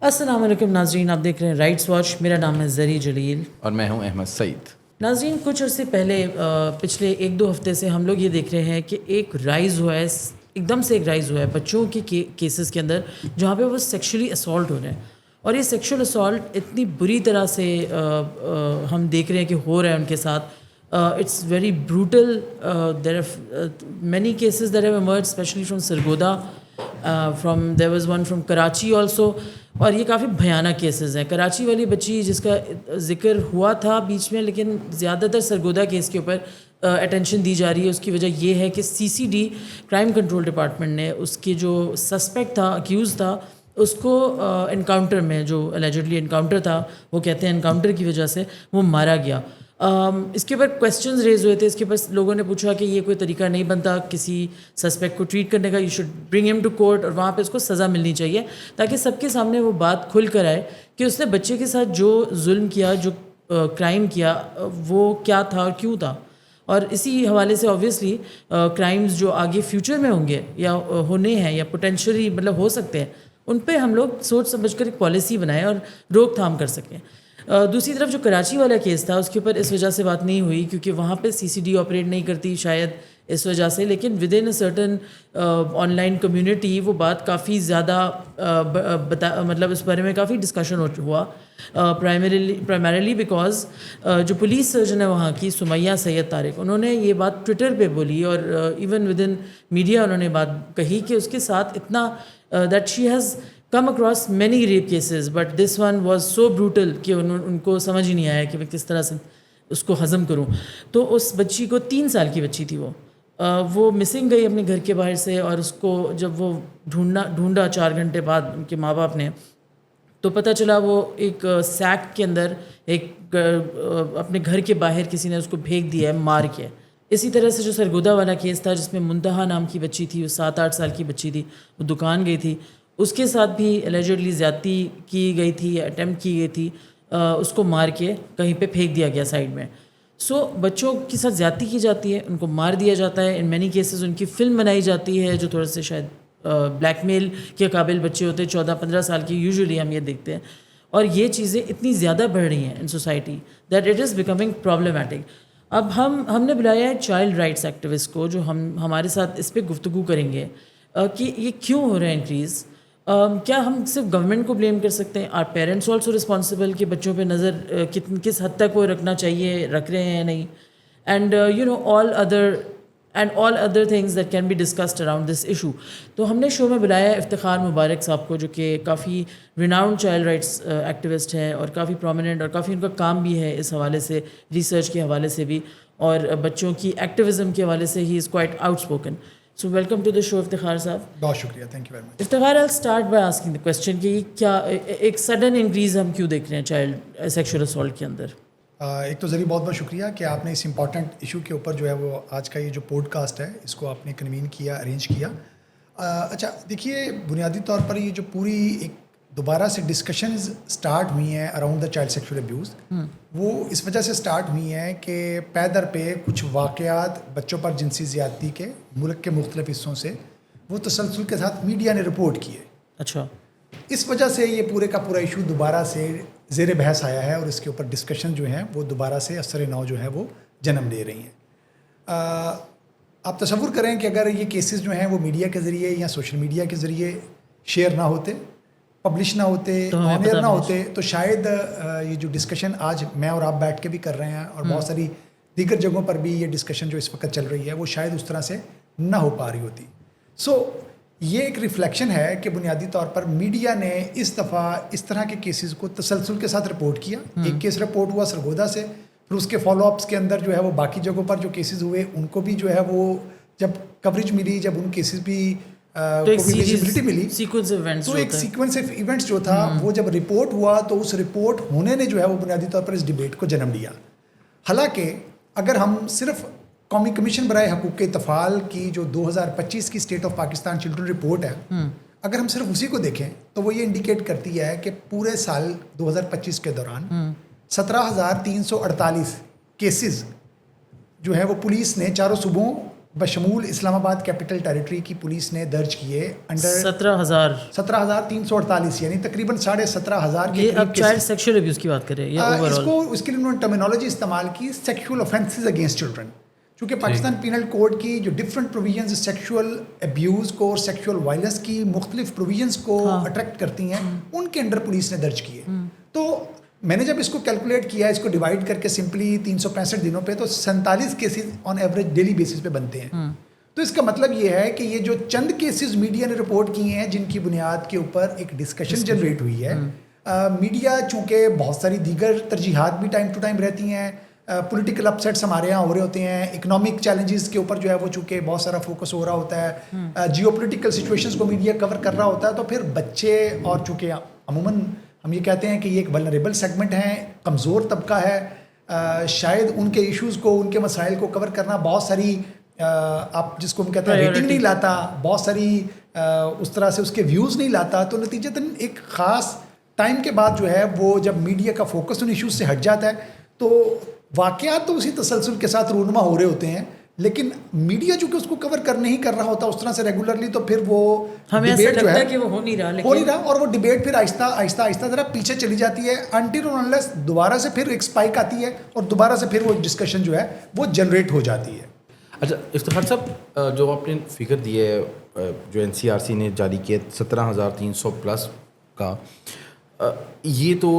السلام علیکم ناظرین، آپ دیکھ رہے ہیں رائٹس واچ. میرا نام ہے زری جلیل اور میں ہوں احمد سعید. ناظرین، کچھ عرصے پہلے پچھلے 1-2 ہفتے سے ہم لوگ یہ دیکھ رہے ہیں کہ ایک رائز ہوا ہے، ایک دم سے ایک رائز ہوا ہے بچوں کے کیسز کے اندر جہاں پہ وہ سیکشولی اسالٹ ہو رہے ہیں. اور یہ سیکشول اسالٹ اتنی بری طرح سے ہم دیکھ رہے ہیں کہ ہو رہا ہے ان کے ساتھ. It's very brutal. There are many cases that have emerged especially from Sargodha. There was one from Karachi also. اور یہ کافی بھیانک کیسز ہیں. کراچی والی بچی جس کا ذکر ہوا تھا بیچ میں، لیکن زیادہ تر سرگودا کیس کے اوپر اٹینشن دی جا رہی ہے. اس کی وجہ یہ ہے کہ CCD کرائم کنٹرول ڈپارٹمنٹ نے اس کے جو سسپیکٹ تھا، اکیوز تھا، اس کو انکاؤنٹر میں، جو الیجڈلی انکاؤنٹر تھا، وہ کہتے ہیں انکاؤنٹر کی وجہ سے وہ مارا گیا. اس کے اوپر کویسچنز ریز ہوئے تھے. اس کے پاس لوگوں نے پوچھا کہ یہ کوئی طریقہ نہیں بنتا کسی سسپیکٹ کو ٹریٹ کرنے کا، یو شوڈ برنگ ہم ٹو کورٹ، اور وہاں پہ اس کو سزا ملنی چاہیے تاکہ سب کے سامنے وہ بات کھل کر آئے کہ اس نے بچے کے ساتھ جو ظلم کیا، جو کرائم کیا، وہ کیا تھا اور کیوں تھا. اور اسی حوالے سے آبویسلی کرائمز جو آگے فیوچر میں ہوں گے یا ہونے ہیں یا پوٹینشلی مطلب ہو سکتے ہیں، ان پہ ہم لوگ سوچ سمجھ کر ایک پالیسی بنائیں اور روک تھام کر سکیں. دوسری طرف جو کراچی والا کیس تھا، اس کے اوپر اس وجہ سے بات نہیں ہوئی کیونکہ وہاں پہ CCD آپریٹ نہیں کرتی شاید اس وجہ سے، لیکن with in a certain on line community وہ بات کافی زیادہ مطلب اس بارے میں کافی ڈسکشن ہوا. پرائمریلی بیکاز جو پولیس سرجن ہے وہاں کی سمیہ سید طارق، انہوں نے یہ بات ٹویٹر پہ بولی اور ایون ود ان میڈیا انہوں نے بات کہی کہ اس کے ساتھ اتنا that she has come across many rape cases but this one was so brutal کہ ان کو سمجھ ہی نہیں آیا کہ میں کس طرح سے اس کو ہضم کروں. تو اس بچی کو 3 سال کی بچی تھی، وہ مسنگ گئی اپنے گھر کے باہر سے، اور اس کو جب وہ ڈھونڈا 4 گھنٹے بعد ان کے ماں باپ نے، تو پتہ چلا وہ ایک سیک کے اندر ایک اپنے گھر کے باہر کسی نے اس کو پھینک دیا ہے مار کے. اسی طرح سے جو سرگودا والا کیس تھا جس میں منتہا نام کی بچی تھی، وہ 7-8 سال کی بچی تھی، وہ دکان گئی تھی، اس کے ساتھ بھی الیجڈلی زیادتی کی گئی تھی، اٹیمپٹ کی گئی تھی، اس کو مار کے کہیں پہ پھینک دیا گیا سائڈ میں. سو بچوں کے ساتھ زیادتی کی جاتی ہے، ان کو مار دیا جاتا ہے. ان مینی کیسز ان کی فلم بنائی جاتی ہے جو تھوڑے سے شاید بلیک میل کے قابل بچے ہوتے ہیں، 14-15 سال کی یوزلی ہم یہ دیکھتے ہیں. اور یہ چیزیں اتنی زیادہ بڑھ رہی ہیں in society that it is becoming problematic. اب ہم نے بلایا ہے چائلڈ رائٹس ایکٹیوسٹ کو جو ہمارے ساتھ اس پہ گفتگو کریں گے کہ یہ کیوں ہو رہا ہے انکریز. کیا ہم صرف گورنمنٹ کو بلیم کر سکتے ہیں؟ آر پیرنٹس آلسو رسپانسبل کہ بچوں پہ نظر کس حد تک وہ رکھنا چاہیے، رکھ رہے ہیں یا نہیں؟ And all other things that can be discussed around this issue. تو ہم نے شو میں بلایا ہے افتخار مبارک صاحب کو، جو کہ کافی ریناؤنڈ چائلڈ رائٹس ایکٹیوسٹ ہیں اور کافی پرومیننٹ، اور کافی ان کا کام بھی ہے اس حوالے سے، ریسرچ کے حوالے سے بھی، اور بچوں کی ایکٹیویزم کے حوالے سے he is quite outspoken. So welcome to the show Iftikhar sahab. بہت شکریہ، thank you very much. Iftikhar, I start by asking the question کہ کیا ایک سڈن انکریز ہم کیوں دیکھ رہے ہیں چائلڈ سیکشول اسالٹ کے اندر؟ ایک تو ذریعہ بہت بہت شکریہ کہ آپ نے اس امپورٹنٹ ایشو کے اوپر جو ہے وہ آج کا یہ جو پوڈ کاسٹ ہے اس کو آپ نے کنوین کیا، ارینج کیا. اچھا دیکھیے، بنیادی طور پر یہ جو پوری ایک دوبارہ سے ڈسکشنز سٹارٹ ہوئی ہیں around the child sexual abuse, وہ اس وجہ سے سٹارٹ ہوئی ہیں کہ پے در پہ کچھ واقعات بچوں پر جنسی زیادتی کے ملک کے مختلف حصوں سے وہ تسلسل کے ساتھ میڈیا نے رپورٹ کیے. اچھا، اس وجہ سے یہ پورے کا پورا ایشو دوبارہ سے زیر بحث آیا ہے اور اس کے اوپر ڈسکشن جو ہیں وہ دوبارہ سے اثر نو جو ہے وہ جنم لے رہی ہیں. آپ تصور کریں کہ اگر یہ کیسز جو ہیں وہ میڈیا کے ذریعے یا سوشل میڈیا کے ذریعے شیئر نہ ہوتے، پبلش نہ ہوتے، آن ایئر نہ ہوتے، تو شاید یہ جو ڈسکشن آج میں اور آپ بیٹھ کے بھی کر رہے ہیں اور بہت ساری دیگر جگہوں پر بھی یہ ڈسکشن جو اس وقت چل رہی ہے وہ شاید اس طرح سے نہ ہو پا رہی ہوتی. سو یہ ایک ریفلیکشن ہے کہ بنیادی طور پر میڈیا نے اس دفعہ اس طرح کے کیسز کو تسلسل کے ساتھ رپورٹ کیا. ایک کیس رپورٹ ہوا سرگودا سے، پھر اس کے فالو اپس کے اندر جو ہے وہ باقی جگہوں پر جو کیسز ہوئے ان کو بھی جو ہے وہ جب کوریج ملی، جب ان کیسز بھی ویزیبلٹی ملی، تو ایک سیکوینس آف ایونٹس جو تھا وہ جب رپورٹ ہوا تو اس رپورٹ ہونے نے جو ہے وہ بنیادی طور پر اس ڈیبیٹ کو جنم لیا. حالانکہ اگر ہم صرف قومی کمیشن برائے حقوق اطفال کی جو 2025 کی state of Pakistan children report ہے، اگر ہم صرف اسی کو دیکھیں تو وہ یہ انڈیکیٹ کرتی ہے کہ پورے سال 2025 کے دوران 17,348 کیسز جو ہیں وہ پولیس نے چاروں صوبوں بشمول اسلام آباد کیپٹل ٹیریٹری کی پولیس نے درج کیے انڈر 17,348 یعنی تقریباً 17,500 کے اب چائلڈ سیکشل ابیوز کی بات کریں یا اوور آل اس کے لیے انہوں نے ٹرمینالوجی استعمال کی سیکشول اوفینسز اگینسٹ چلڈرن. چونکہ پاکستان پینل کوڈ کی جو ڈفرینٹ پروویژنز سیکشول ابیوز کو اور سیکشول وائلنس کی مختلف پروویژنز کو اٹریکٹ کرتی ہیں, ان کے انڈر پولیس نے درج کیے. تو میں نے جب اس کو کیلکولیٹ کیا, اس کو ڈیوائڈ کر کے سمپلی 365 دنوں پہ, تو 47 cases on average daily basis پہ بنتے ہیں. تو اس کا مطلب یہ ہے کہ یہ جو چند کیسز میڈیا نے رپورٹ کیے ہیں جن کی بنیاد کے اوپر ایک ڈسکشن جنریٹ ہوئی ہے, میڈیا چونکہ بہت ساری دیگر ترجیحات بھی ٹائم ٹو ٹائم رہتی ہیں, پولیٹیکل اپسیٹس ہمارے یہاں ہو رہے ہوتے ہیں, اکنامک چیلنجز کے اوپر جو ہے وہ چونکہ بہت سارا فوکس ہو رہا ہوتا ہے, جیو پولیٹیکل سچویشنز کو میڈیا کور کر رہا ہوتا ہے, تو پھر بچے اور چونکہ عموماً ہم یہ کہتے ہیں کہ یہ ایک ولنریبل سیگمنٹ ہیں, کمزور طبقہ ہے, شاید ان کے ایشوز کو, ان کے مسائل کو کور کرنا بہت ساری آپ جس کو ہم کہتے ہیں ریٹنگ نہیں لاتا, بہت ساری اس طرح سے اس کے ویوز نہیں لاتا. تو نتیجتاً ایک خاص ٹائم کے بعد جو ہے وہ جب میڈیا کا فوکس ان ایشوز سے ہٹ جاتا ہے تو واقعات تو اسی تسلسل کے ساتھ رونما ہو رہے ہوتے ہیں, لیکن میڈیا چونکہ اس کو کور نہیں کر رہا ہوتا اس طرح سے ریگولرلی, تو پھر وہ ڈیبیٹ جو ہے کہ وہ ہو نہیں رہا, اور وہ ڈیبیٹ پھر آہستہ آہستہ ذرا پیچھے چلی جاتی ہے انٹل اور انلیس دوبارہ سے پھر ایک اسپائک آتی ہے اور دوبارہ سے پھر وہ ڈسکشن جو ہے وہ جنریٹ ہو جاتی ہے. اچھا افتخار صاحب, جو آپ نے فگر دی ہے جو NCRC نے جاری کیا 17,300+ کا, یہ تو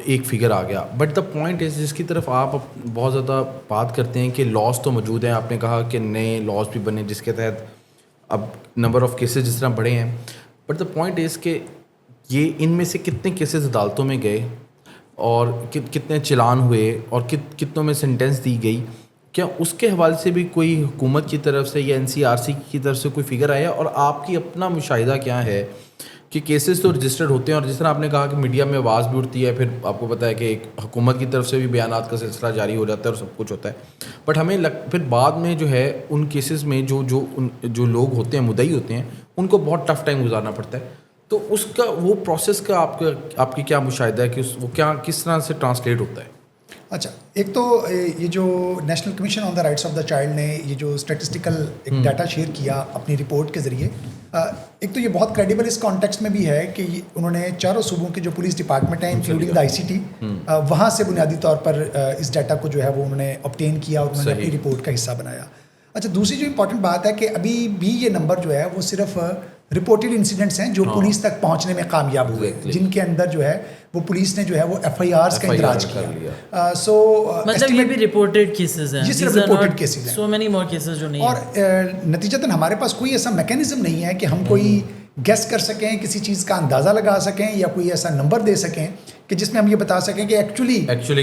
ایک فگر آ گیا, بٹ دا پوائنٹ از جس کی طرف آپ بہت زیادہ بات کرتے ہیں کہ لاس تو موجود ہیں, آپ نے کہا کہ نئے لاس بھی بنے جس کے تحت اب نمبر آف کیسز جس طرح بڑھے ہیں, بٹ دا پوائنٹ از کہ یہ ان میں سے کتنے کیسز عدالتوں میں گئے اور کتنے چلان ہوئے اور کتنوں میں سینٹینس دی گئی, کیا اس کے حوالے سے بھی کوئی حکومت کی طرف سے یا NCRC کی طرف سے کوئی فگر آیا, اور آپ کی اپنا مشاہدہ کیا ہے کہ کیسز تو رجسٹرڈ ہوتے ہیں, اور جس طرح آپ نے کہا کہ میڈیا میں آواز بھی اٹھتی ہے, پھر آپ کو پتہ ہے کہ ایک حکومت کی طرف سے بھی بیانات کا سلسلہ جاری ہو جاتا ہے اور سب کچھ ہوتا ہے, بٹ ہمیں پھر بعد میں جو ہے ان کیسز میں جو لوگ ہوتے ہیں, مدعی ہوتے ہیں, ان کو بہت ٹف ٹائم گزارنا پڑتا ہے. تو اس کا وہ پروسیس کا آپ کی کیا مشاہدہ ہے کہ وہ کس طرح سے ٹرانسلیٹ ہوتا ہے؟ اچھا, ایک تو یہ جو national commission on the rights of the child نے یہ جو اسٹیٹسٹیکل ایک ڈیٹا شیئر کیا اپنی رپورٹ کے ذریعے, ایک تو یہ بہت کریڈیبل اس کانٹیکسٹ میں بھی ہے کہ انہوں نے چاروں صوبوں کے جو پولیس ڈپارٹمنٹ ہیں انکلوڈنگ دا ICT, وہاں سے بنیادی طور پر اس ڈیٹا کو جو ہے وہ انہوں نے obtain کیا اور انہوں نے اپنی رپورٹ کا حصہ بنایا. اچھا, دوسری جو امپورٹنٹ بات ہے کہ ابھی بھی یہ نمبر جو ہے وہ صرف رپورٹڈ انسیڈنٹس ہیں جو پولیس تک پہنچنے میں کامیاب ہوئے, جن کے اندر جو ہے وہ پلیس نے جو ہے وہ FIRs کا اندراج کیا. سو مطلب یہ بھی رپورٹڈ کیسز ہیں, یہ صرف رپورٹڈ کیسز ہیں, سو مینی مور کیسز جو نہیں, اور نتیجتاً ہمارے پاس کوئی ایسا میکینزم نہیں ہے کہ ہم کوئی گیس کر سکیں, کسی چیز کا اندازہ لگا سکیں یا کوئی ایسا نمبر دے سکیں کہ جس میں ہم یہ بتا سکیں کہ ایکچولی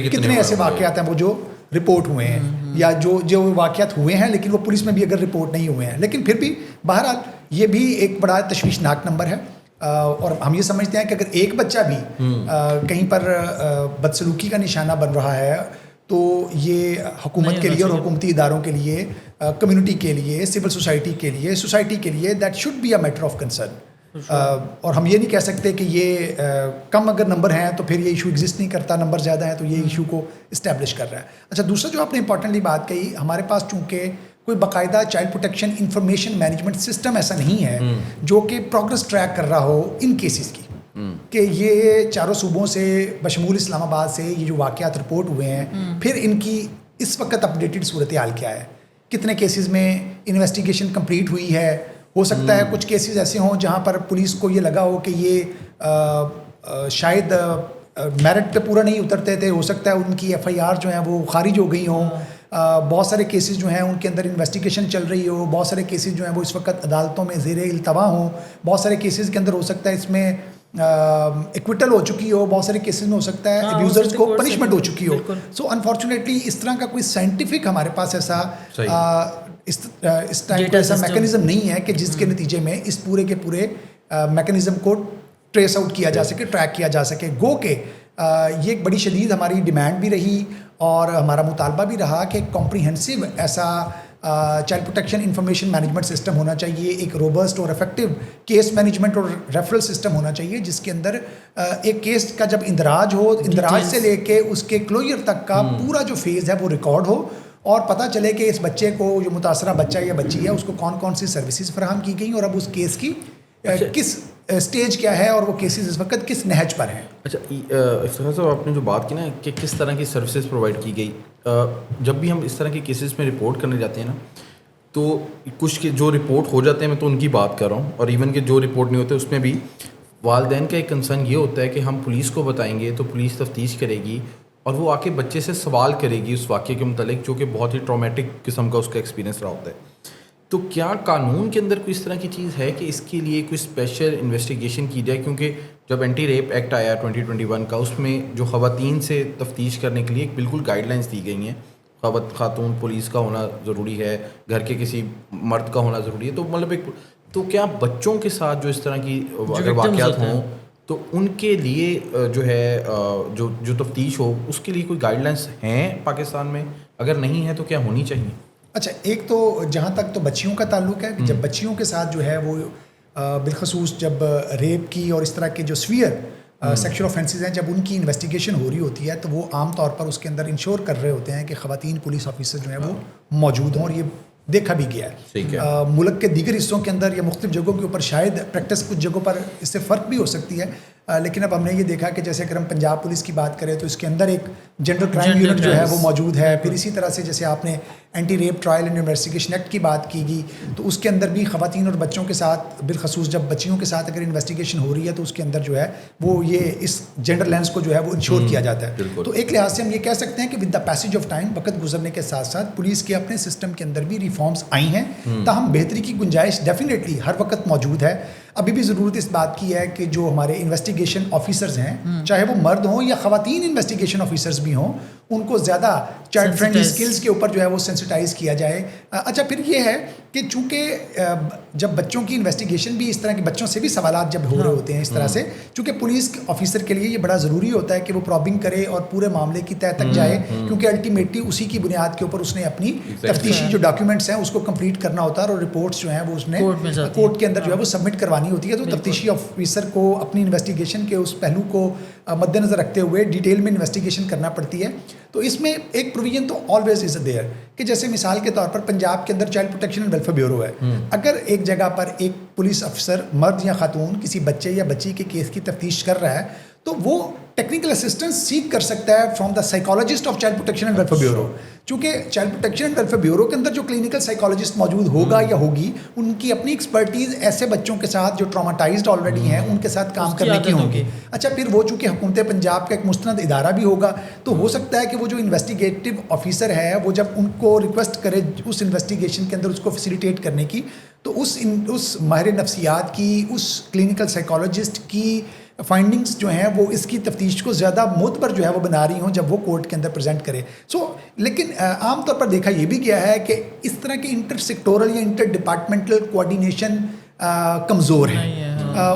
کتنے ایسے واقعات ہیں وہ جو رپورٹ ہوئے ہیں یا جو واقعات ہوئے ہیں لیکن وہ پولیس میں بھی اگر رپورٹ نہیں ہوئے ہیں. لیکن پھر بھی بہرحال یہ بھی ایک بڑا تشویشناک نمبر ہے, اور ہم یہ سمجھتے ہیں کہ اگر ایک بچہ بھی کہیں پر بدسلوکی کا نشانہ بن رہا ہے تو یہ حکومت کے لیے اور حکومتی اداروں کے لیے, کمیونٹی کے لیے, سول سوسائٹی کے لیے that should be a matter of concern. اور ہم یہ نہیں کہہ سکتے کہ یہ کم اگر نمبر ہیں تو پھر یہ ایشو ایگزسٹ نہیں کرتا, نمبر زیادہ ہیں تو یہ ایشو کو اسٹیبلش کر رہا ہے. اچھا, دوسرا جو آپ نے امپورٹنٹلی بات کہی, ہمارے پاس چونکہ کوئی باقاعدہ child protection information management system ایسا نہیں ہے جو کہ پروگرس ٹریک کر رہا ہو ان کیسز کی, کہ یہ چاروں صوبوں سے بشمول اسلام آباد سے یہ جو واقعات رپورٹ ہوئے ہیں, پھر ان کی اس وقت اپڈیٹڈ صورتحال کیا ہے, کتنے کیسز میں انویسٹیگیشن کمپلیٹ ہوئی ہے. ہو سکتا ہے کچھ کیسز ایسے ہوں جہاں پر پولیس کو یہ لگا ہو کہ یہ شاید میرٹ پہ پورا نہیں اترتے تھے, ہو سکتا ہے ان کی FIR جو ہیں وہ خارج ہو گئی ہوں. بہت سارے کیسز جو ہیں ان کے اندر انویسٹیگیشن چل رہی ہو, بہت سارے کیسز جو ہیں وہ اس وقت عدالتوں میں زیر التوا ہوں, بہت سارے کیسز کے اندر ہو سکتا ہے اس میں ایکویٹل ہو چکی ہو, بہت سارے کیسز میں ہو سکتا ہے ابیوزرز کو پنشمنٹ ہو چکی ہو. سو انفارچونیٹلی اس طرح کا کوئی سائنٹیفک ہمارے پاس ایسا اس ٹائم کا ایسا میکینزم نہیں ہے کہ جس کے نتیجے میں اس پورے کے پورے میکینزم کو ٹریس آؤٹ کیا جا سکے, ٹریک کیا جا سکے. گو کہ یہ ایک بڑی شدید ہماری ڈیمانڈ بھی رہی اور ہمارا مطالبہ بھی رہا کہ کمپریہنسو ایسا child protection information management system ہونا چاہیے, ایک روبسٹ اور افیکٹو کیس مینجمنٹ اور ریفرل سسٹم ہونا چاہیے جس کے اندر ایک کیس کا جب اندراج ہو, اندراج سے لے کے اس کے کلوجر تک کا پورا جو فیز ہے وہ ریکارڈ ہو, اور پتہ چلے کہ اس بچے کو جو متاثرہ بچہ یا بچی ہے اس کو کون کون سی سروسز فراہم کی گئیں اور اب اس کیس کی کس اسٹیج کیا ہے اور وہ کیسز اس وقت کس نہج پر ہیں. اچھا افتخار صاحب آپ نے جو بات کی نا کہ کس طرح کی سروسز پرووائڈ کی گئی, جب بھی ہم اس طرح کے کیسز میں رپورٹ کرنے جاتے ہیں نا تو کچھ کے جو رپورٹ ہو جاتے ہیں میں تو ان کی بات کر رہا ہوں, اور ایون کہ جو رپورٹ نہیں ہوتے اس میں بھی والدین کا ایک کنسرن یہ ہوتا ہے کہ ہم پولیس کو بتائیں گے تو پولیس تفتیش کرے گی اور وہ آ کے بچے سے سوال کرے گی اس واقعے کے متعلق جو کہ بہت ہی ٹرامیٹک قسم کا اس کا ایکسپیرینس رہا ہوتا ہے. تو کیا قانون کے اندر کوئی اس طرح کی چیز ہے کہ اس کے لیے کوئی اسپیشل انویسٹیگیشن کی جائے؟ کیونکہ جب اینٹی ریپ ایکٹ آیا 2021 کا, اس میں جو خواتین سے تفتیش کرنے کے لیے ایک بالکل گائیڈ لائنس دی گئی ہیں, خاتون پولیس کا ہونا ضروری ہے, گھر کے کسی مرد کا ہونا ضروری ہے. تو مطلب ایک تو کیا بچوں کے ساتھ جو اس طرح کی اگر واقعات ہوں تو ان کے لیے جو ہے جو تفتیش ہو اس کے لیے کوئی گائیڈ لائنس ہیں پاکستان میں؟ اگر نہیں ہے تو کیا ہونی چاہیے؟ اچھا, ایک تو جہاں تک تو بچیوں کا تعلق ہے, جب بچیوں کے ساتھ جو ہے وہ بالخصوص جب ریپ کی اور اس طرح کے جو سویئر سیکشل آفینسز ہیں جب ان کی انویسٹیگیشن ہو رہی ہوتی ہے تو وہ عام طور پر اس کے اندر انشور کر رہے ہوتے ہیں کہ خواتین پولیس آفیسر جو ہیں وہ موجود ہوں, اور یہ دیکھا بھی گیا ہے. ملک کے دیگر حصوں کے اندر یا مختلف جگہوں کے اوپر شاید پریکٹس کچھ جگہوں پر اس سے فرق بھی ہو سکتی ہے, لیکن اب ہم نے یہ دیکھا کہ جیسے اگر ہم پنجاب پولیس کی بات کریں تو اس کے اندر ایک جنڈر کرائم یونٹ جو ہے وہ موجود ہے. پھر اسی طرح سے جیسے آپ نے anti rape trial and investigation act کی بات کی گئی تو اس کے اندر بھی خواتین اور بچوں کے ساتھ بالخصوص جب بچیوں کے ساتھ اگر انویسٹیگیشن ہو رہی ہے تو اس کے اندر جو ہے وہ یہ اس جنڈر لینس کو جو ہے وہ انشور کیا جاتا ہے. تو ایک لحاظ سے ہم یہ کہہ سکتے ہیں کہ with the passage of time, وقت گزرنے کے ساتھ ساتھ پولیس کے اپنے سسٹم کے اندر بھی ریفارمز آئی ہیں, تاہم بہتری کی گنجائش ڈیفینیٹلی ہر وقت موجود ہے. ابھی بھی ضرورت اس بات کی ہے کہ جو ہمارے انویسٹیگیشن آفیسرز ہیں, چاہے وہ مرد ہوں یا خواتین انویسٹیگیشن آفیسرز بھی ہوں, ان کو زیادہ چائلڈ فرینڈلی اسکلز کے اوپر جو ہے وہ سینسٹائز کیا جائے. اچھا, پھر یہ ہے کہ چونکہ جب بچوں کی انویسٹیگیشن بھی اس طرح کے بچوں سے بھی سوالات جب ہو رہے ہوتے ہیں اس طرح سے, چونکہ پولیس آفیسر کے لیے یہ بڑا ضروری ہوتا ہے کہ وہ پرابنگ کرے اور پورے معاملے کی تہ تک جائے, کیونکہ الٹیمیٹلی اسی کی بنیاد کے اوپر اس نے اپنی تفتیشی جو ڈاکیومنٹس ہیں اس کو کمپلیٹ کرنا ہوتا ہے اور رپورٹس جو ہیں وہ اس نے کورٹ کے اندر جو ہے وہ سبمٹ کروانی ہوتی ہے. تو تفتیشی آفیسر کو اپنی انویسٹیگیشن کے اس پہلو کو مد نظر رکھتے ہوئے ڈیٹیل میں انویسٹیگیشن کرنا پڑتی ہے. تو اس میں ایک پروویژن تو آلویز از دیئر کہ جیسے مثال کے طور پر پنجاب کے اندر child protection and welfare bureau ہے. اگر ایک جگہ پر ایک پولیس افسر مرد یا خاتون کسی بچے یا بچی کے کیس کی تفتیش کر رہا ہے تو وہ ٹیکنیکل اسسٹنس سیک کر سکتا ہے from the psychologist of child protection and welfare bureau. چونکہ child protection and welfare bureau کے اندر جو کلینکل سائیکالوجسٹ موجود ہوگا یا ہوگی, ان کی اپنی ایکسپرٹیز ایسے بچوں کے ساتھ جو ٹراماٹائزڈ آلریڈی ہیں ان کے ساتھ کام کرنے کی ہوگی. اچھا, پھر وہ چونکہ حکومت پنجاب کا ایک مستند ادارہ بھی ہوگا تو ہو سکتا ہے کہ وہ جو انویسٹیگیٹو آفیسر ہے وہ جب ان کو ریکویسٹ کرے اس انویسٹیگیشن کے اندر اس کو فیسیلیٹیٹ کرنے کی, تو اس ماہر نفسیات کی, اس کلینکل سائیکالوجسٹ کی فائنڈنگز جو ہیں وہ اس کی تفتیش کو زیادہ معتبر جو ہے وہ بنا رہی ہوں جب وہ کورٹ کے اندر پریزنٹ کرے. لیکن عام طور پر دیکھا یہ بھی گیا ہے کہ اس طرح کے انٹر سیکٹورل یا انٹر ڈپارٹمنٹل کوآرڈینیشن کمزور ہیں,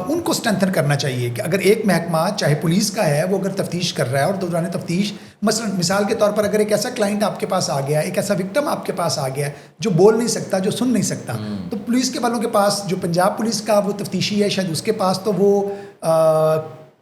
ان کو اسٹرینتھن کرنا چاہیے کہ اگر ایک محکمہ چاہے پولیس کا ہے وہ اگر تفتیش کر رہا ہے اور دوران تفتیش مثال کے طور پر اگر ایک ایسا کلائنٹ آپ کے پاس آ گیا, ایک ایسا وکٹم آپ کے پاس آ گیا جو بول نہیں سکتا, جو سن نہیں سکتا, تو پولیس کے والوں کے پاس, جو پنجاب پولیس کا وہ تفتیشی ہے شاید اس کے پاس تو وہ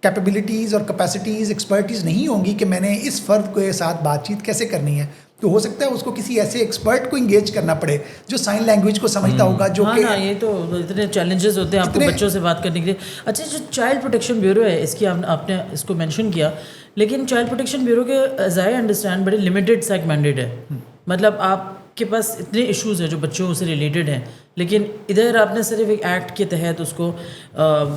کیپیبلٹیز اور کیپیسٹیز ایکسپرٹیز نہیں ہوں گی کہ میں نے اس فرد کے ساتھ بات چیت کیسے کرنی ہے. تو ہو سکتا ہے اس کو کسی ایسے ایکسپرٹ کو انگیج کرنا پڑے جو سائن لینگویج کو سمجھتا ہوگا, جو کہ یہ تو اتنے چیلنجز ہوتے ہیں آپ کو بچوں سے بات کرنے کے لیے. اچھا, جو چائلڈ پروٹیکشن بیورو ہے اس کی آپ نے اس کو مینشن کیا, لیکن چائلڈ پروٹیکشن بیورو کے ایز آئی انڈرسٹینڈ بڑے لمیٹڈ سا ایک مینڈیٹ ہے. مطلب آپ کے پاس اتنے ایشوز ہیں جو بچوں سے ریلیٹڈ ہیں, لیکن ادھر آپ نے صرف ایک ایکٹ کے تحت اس کو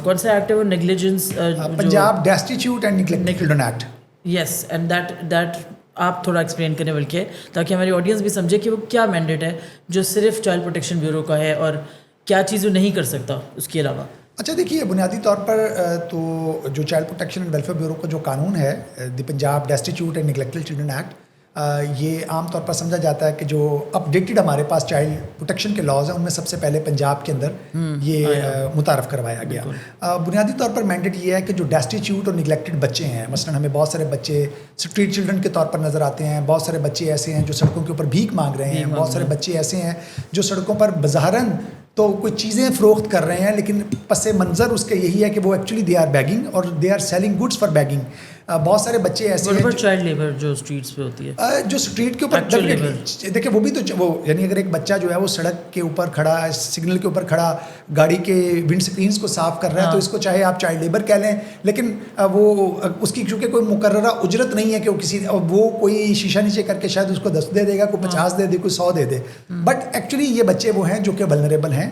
کون سا ایکٹ ہے وہ negligence Punjab destitute and neglect children act. Yes, and that آپ تھوڑا ایکسپلین کریں بلکہ تاکہ ہماری آڈینس بھی سمجھے کہ وہ کیا مینڈیٹ ہے جو صرف چائلڈ پروٹیکشن بیورو کا ہے اور کیا چیز وہ نہیں کر سکتا اس کے علاوہ. اچھا دیکھیے, بنیادی طور پر تو جو child protection and welfare bureau کا جو قانون ہے the Punjab destitute and neglected children act, یہ عام طور پر سمجھا جاتا ہے کہ جو اپڈیٹڈ ہمارے پاس چائلڈ پروٹیکشن کے لاز ہیں ان میں سب سے پہلے پنجاب کے اندر یہ متعارف کروایا گیا. بنیادی طور پر مینڈیٹ یہ ہے کہ جو ڈیسٹیٹیوٹ اور نگلیکٹڈ بچے ہیں, مثلاً ہمیں بہت سارے بچے اسٹریٹ چلڈرن کے طور پر نظر آتے ہیں, بہت سارے بچے ایسے ہیں جو سڑکوں کے اوپر بھیک مانگ رہے ہیں, بہت سارے بچے ایسے ہیں جو سڑکوں پر بظاہراً تو کوئی چیزیں فروخت کر رہے ہیں لیکن پس منظر اس کے یہی ہے کہ وہ ایکچولی دے آر بیگنگ اور they are selling goods for begging. بہت سارے بچے ایسے ہیں چائلڈ لیبر جو اسٹریٹس پہ ہوتی ہے، جو اسٹریٹ کے اوپر دیکھیں وہ بھی تو وہ یعنی اگر ایک بچہ جو ہے وہ سڑک کے اوپر کھڑا ہے، سگنل کے اوپر کھڑا گاڑی کے ونڈ اسکرینس کو صاف کر رہا ہے تو اس کو چاہے آپ چائلڈ لیبر کہہ لیں، لیکن وہ اس کی چونکہ کوئی مقررہ اجرت نہیں ہے کہ وہ کوئی شیشہ نیچے کر کے شاید اس کو 10 دے گا، کوئی 50 دے دے، کوئی 100 دے دے. بٹ ایکچولی یہ بچے وہ ہیں جو کہ ولنریبل ہیں،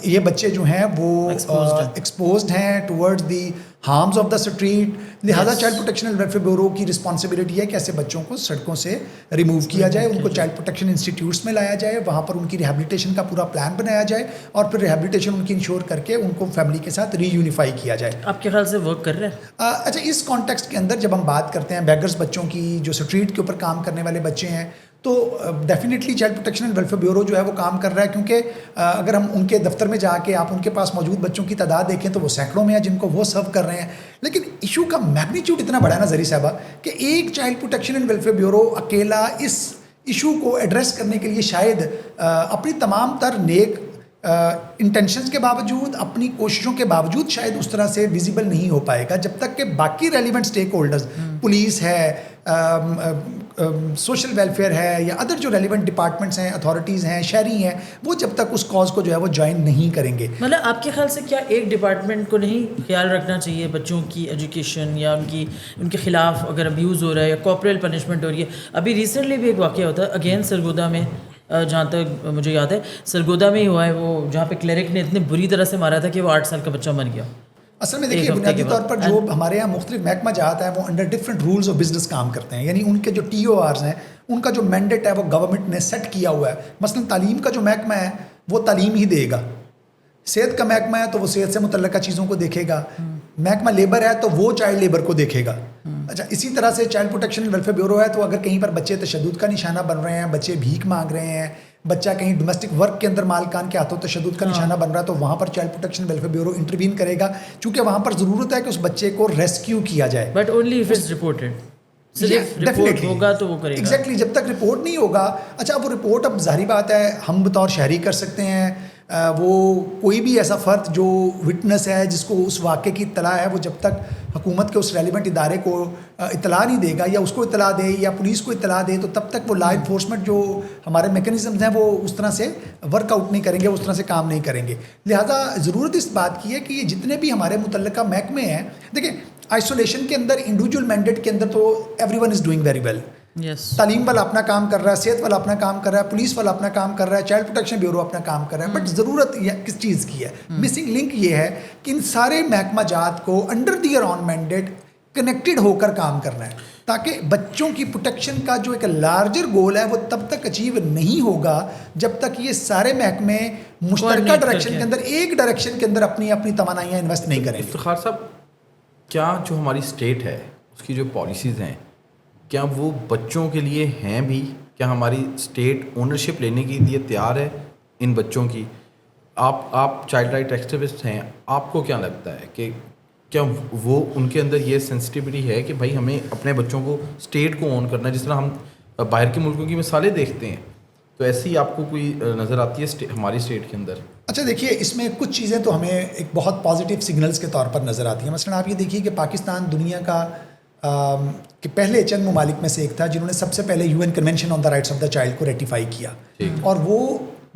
یہ بچے جو ہیں وہ ایکسپوزڈ ہیں towards the harms of the street. لہٰذا child protection and welfare bureau کی رسپانسبلٹی ہے کہ ایسے بچوں کو سڑکوں سے ریموو کیا جائے، ان کو چائلڈ پروٹیکشن انسٹیٹیوٹس میں لایا جائے، وہاں پر ان کی ریہیبلیٹیشن کا پورا پلان بنایا جائے اور پھر ریہیبلیٹیشن ان کی انشور کر کے ان کو فیملی کے ساتھ ری یونیفائی کیا جائے. آپ کے خیال سے ورک کر رہے ہیں؟ اچھا، اس کانٹیکسٹ کے اندر جب ہم بات کرتے ہیں بیگرز بچوں کی، جو اسٹریٹ کے اوپر کام کرنے والے بچے ہیں، تو definitely child protection and welfare bureau جو ہے وہ کام کر رہا ہے، کیونکہ اگر ہم ان کے دفتر میں جا کے آپ ان کے پاس موجود بچوں کی تعداد دیکھیں تو وہ سینکڑوں میں ہیں جن کو وہ سرو کر رہے ہیں. لیکن ایشو کا میگنیچیوڈ اتنا بڑا ہے نا زری صاحبہ کہ ایک child protection and welfare bureau اکیلا اس ایشو کو ایڈریس کرنے کے لیے شاید اپنی تمام تر نیک انٹینشنز کے باوجود، اپنی کوششوں کے باوجود شاید اس طرح سے ویزیبل نہیں ہو پائے گا جب تک کہ باقی ریلیونٹ اسٹیک ہولڈرز، پولیس ہے، سوشل ویلفیئر ہے، یا ادر جو ریلیونٹ ڈپارٹمنٹس ہیں، اتھارٹیز ہیں، شہری ہیں، وہ جب تک اس کاز کو جو ہے وہ جوائن نہیں کریں گے. مطلب آپ کے خیال سے کیا ایک ڈپارٹمنٹ کو نہیں خیال رکھنا چاہیے بچوں کی ایجوکیشن یا ان کے خلاف اگر ابیوز ہو رہا ہے یا کارپورل پنشمنٹ ہو رہی ہے؟ ابھی ریسنٹلی بھی ایک واقعہ ہوتا ہے اگین سرگودا میں، جہاں تک مجھے یاد ہے سرگودا میں ہی ہوا ہے، وہ جہاں پہ کلرک نے اتنی بری طرح سے مارا تھا کہ وہ 8 سال کا بچہ مر گیا. اصل میں دیکھیے بنیادی طور پر جو ہمارے یہاں مختلف محکمہ جات ہیں وہ under different rules of business کام کرتے ہیں، یعنی ان کے جو ٹی او آرز ہیں ان کا جو مینڈیٹ ہے وہ گورنمنٹ نے سیٹ کیا ہوا ہے. مثلا تعلیم کا جو محکمہ ہے وہ تعلیم ہی دے گا، صحت کا محکمہ ہے تو وہ صحت سے متعلقہ چیزوں کو دیکھے گا، محکمہ لیبر ہے تو وہ چائلڈ لیبر کو دیکھے گا. اچھا، اسی طرح سے child protection and welfare bureau ہے تو اگر کہیں پر بچے تشدد کا نشانہ بن رہے ہیں، بچے بھیک مانگ رہے ہیں، بچہ کہیں ڈومیسٹک ورک کے اندر مالکان کے ہاتھوں تشدد کا نشانہ بن رہا ہے تو وہاں پر child protection welfare bureau intervene کرے گا، چونکہ وہاں پر ضرورت ہے کہ اس بچے کو ریسکیو کیا جائے. But only if it's reported, صرف رپورٹ ہوگا تو وہ کرے گا. ایگزیکٹلی، جب تک رپورٹ نہیں ہوگا. اچھا، وہ رپورٹ اب ظاہری بات ہے ہم بطور شہری کر سکتے ہیں، وہ کوئی بھی ایسا فرد جو وٹنس ہے جس کو اس واقعے کی اطلاع ہے، وہ جب تک حکومت کے اس ریلیونٹ ادارے کو اطلاع نہیں دے گا یا اس کو اطلاع دے یا پولیس کو اطلاع دے تو تب تک وہ لا انفورسمنٹ جو ہمارے میکینزمز ہیں وہ اس طرح سے ورک آؤٹ نہیں کریں گے، اس طرح سے کام نہیں کریں گے. لہٰذا ضرورت اس بات کی ہے کہ یہ جتنے بھی ہمارے متعلقہ محکمے ہیں، دیکھیں آئسولیشن کے اندر، انڈیویجول مینڈیٹ کے اندر تو everyone is doing very well. تعلیم والا اپنا کام کر رہا ہے، صحت والا اپنا کام کر رہا ہے، پولیس والا اپنا کام کر رہا ہے، چائلڈ پروٹیکشن بیورو اپنا کام کر رہا ہے. بٹ ضرورت کس چیز کی ہے؟ مسنگ لنک یہ ہے کہ ان سارے محکمہ جات کو under their own mandate connected ہو کر کام کرنا ہے، تاکہ بچوں کی پروٹیکشن کا جو ایک لارجر گول ہے وہ تب تک اچیو نہیں ہوگا جب تک یہ سارے محکمے مشترکہ ڈائریکشن کے اندر، ایک ڈائریکشن کے اندر اپنی انویسٹ نہیں کریں گے. افتخار صاحب، کیا جو ہماری اسٹیٹ ہے اس کی جو پالیسیز ہیں کیا وہ بچوں کے لیے ہیں بھی؟ کیا ہماری اسٹیٹ اونرشپ لینے کے لیے تیار ہے ان بچوں کی؟ آپ چائلڈ رائٹ ایکٹیوسٹ ہیں، آپ کو کیا لگتا ہے کہ کیا وہ ان کے اندر یہ سینسٹیوٹی ہے کہ بھائی ہمیں اپنے بچوں کو اسٹیٹ کو اون کرنا ہے؟ جس طرح ہم باہر کے ملکوں کی مثالیں دیکھتے ہیں تو ایسی آپ کو کوئی نظر آتی ہے ہماری اسٹیٹ کے اندر؟ اچھا دیکھیے، اس میں کچھ چیزیں تو ہمیں ایک بہت پازیٹیو سگنلز کے طور پر نظر آتی ہیں. مثلا آپ یہ دیکھیے کہ پاکستان دنیا کا کہ پہلے چند ممالک میں سے ایک تھا جنہوں نے سب سے پہلے UN convention on the rights of the child کو ریٹیفائی کیا، اور وہ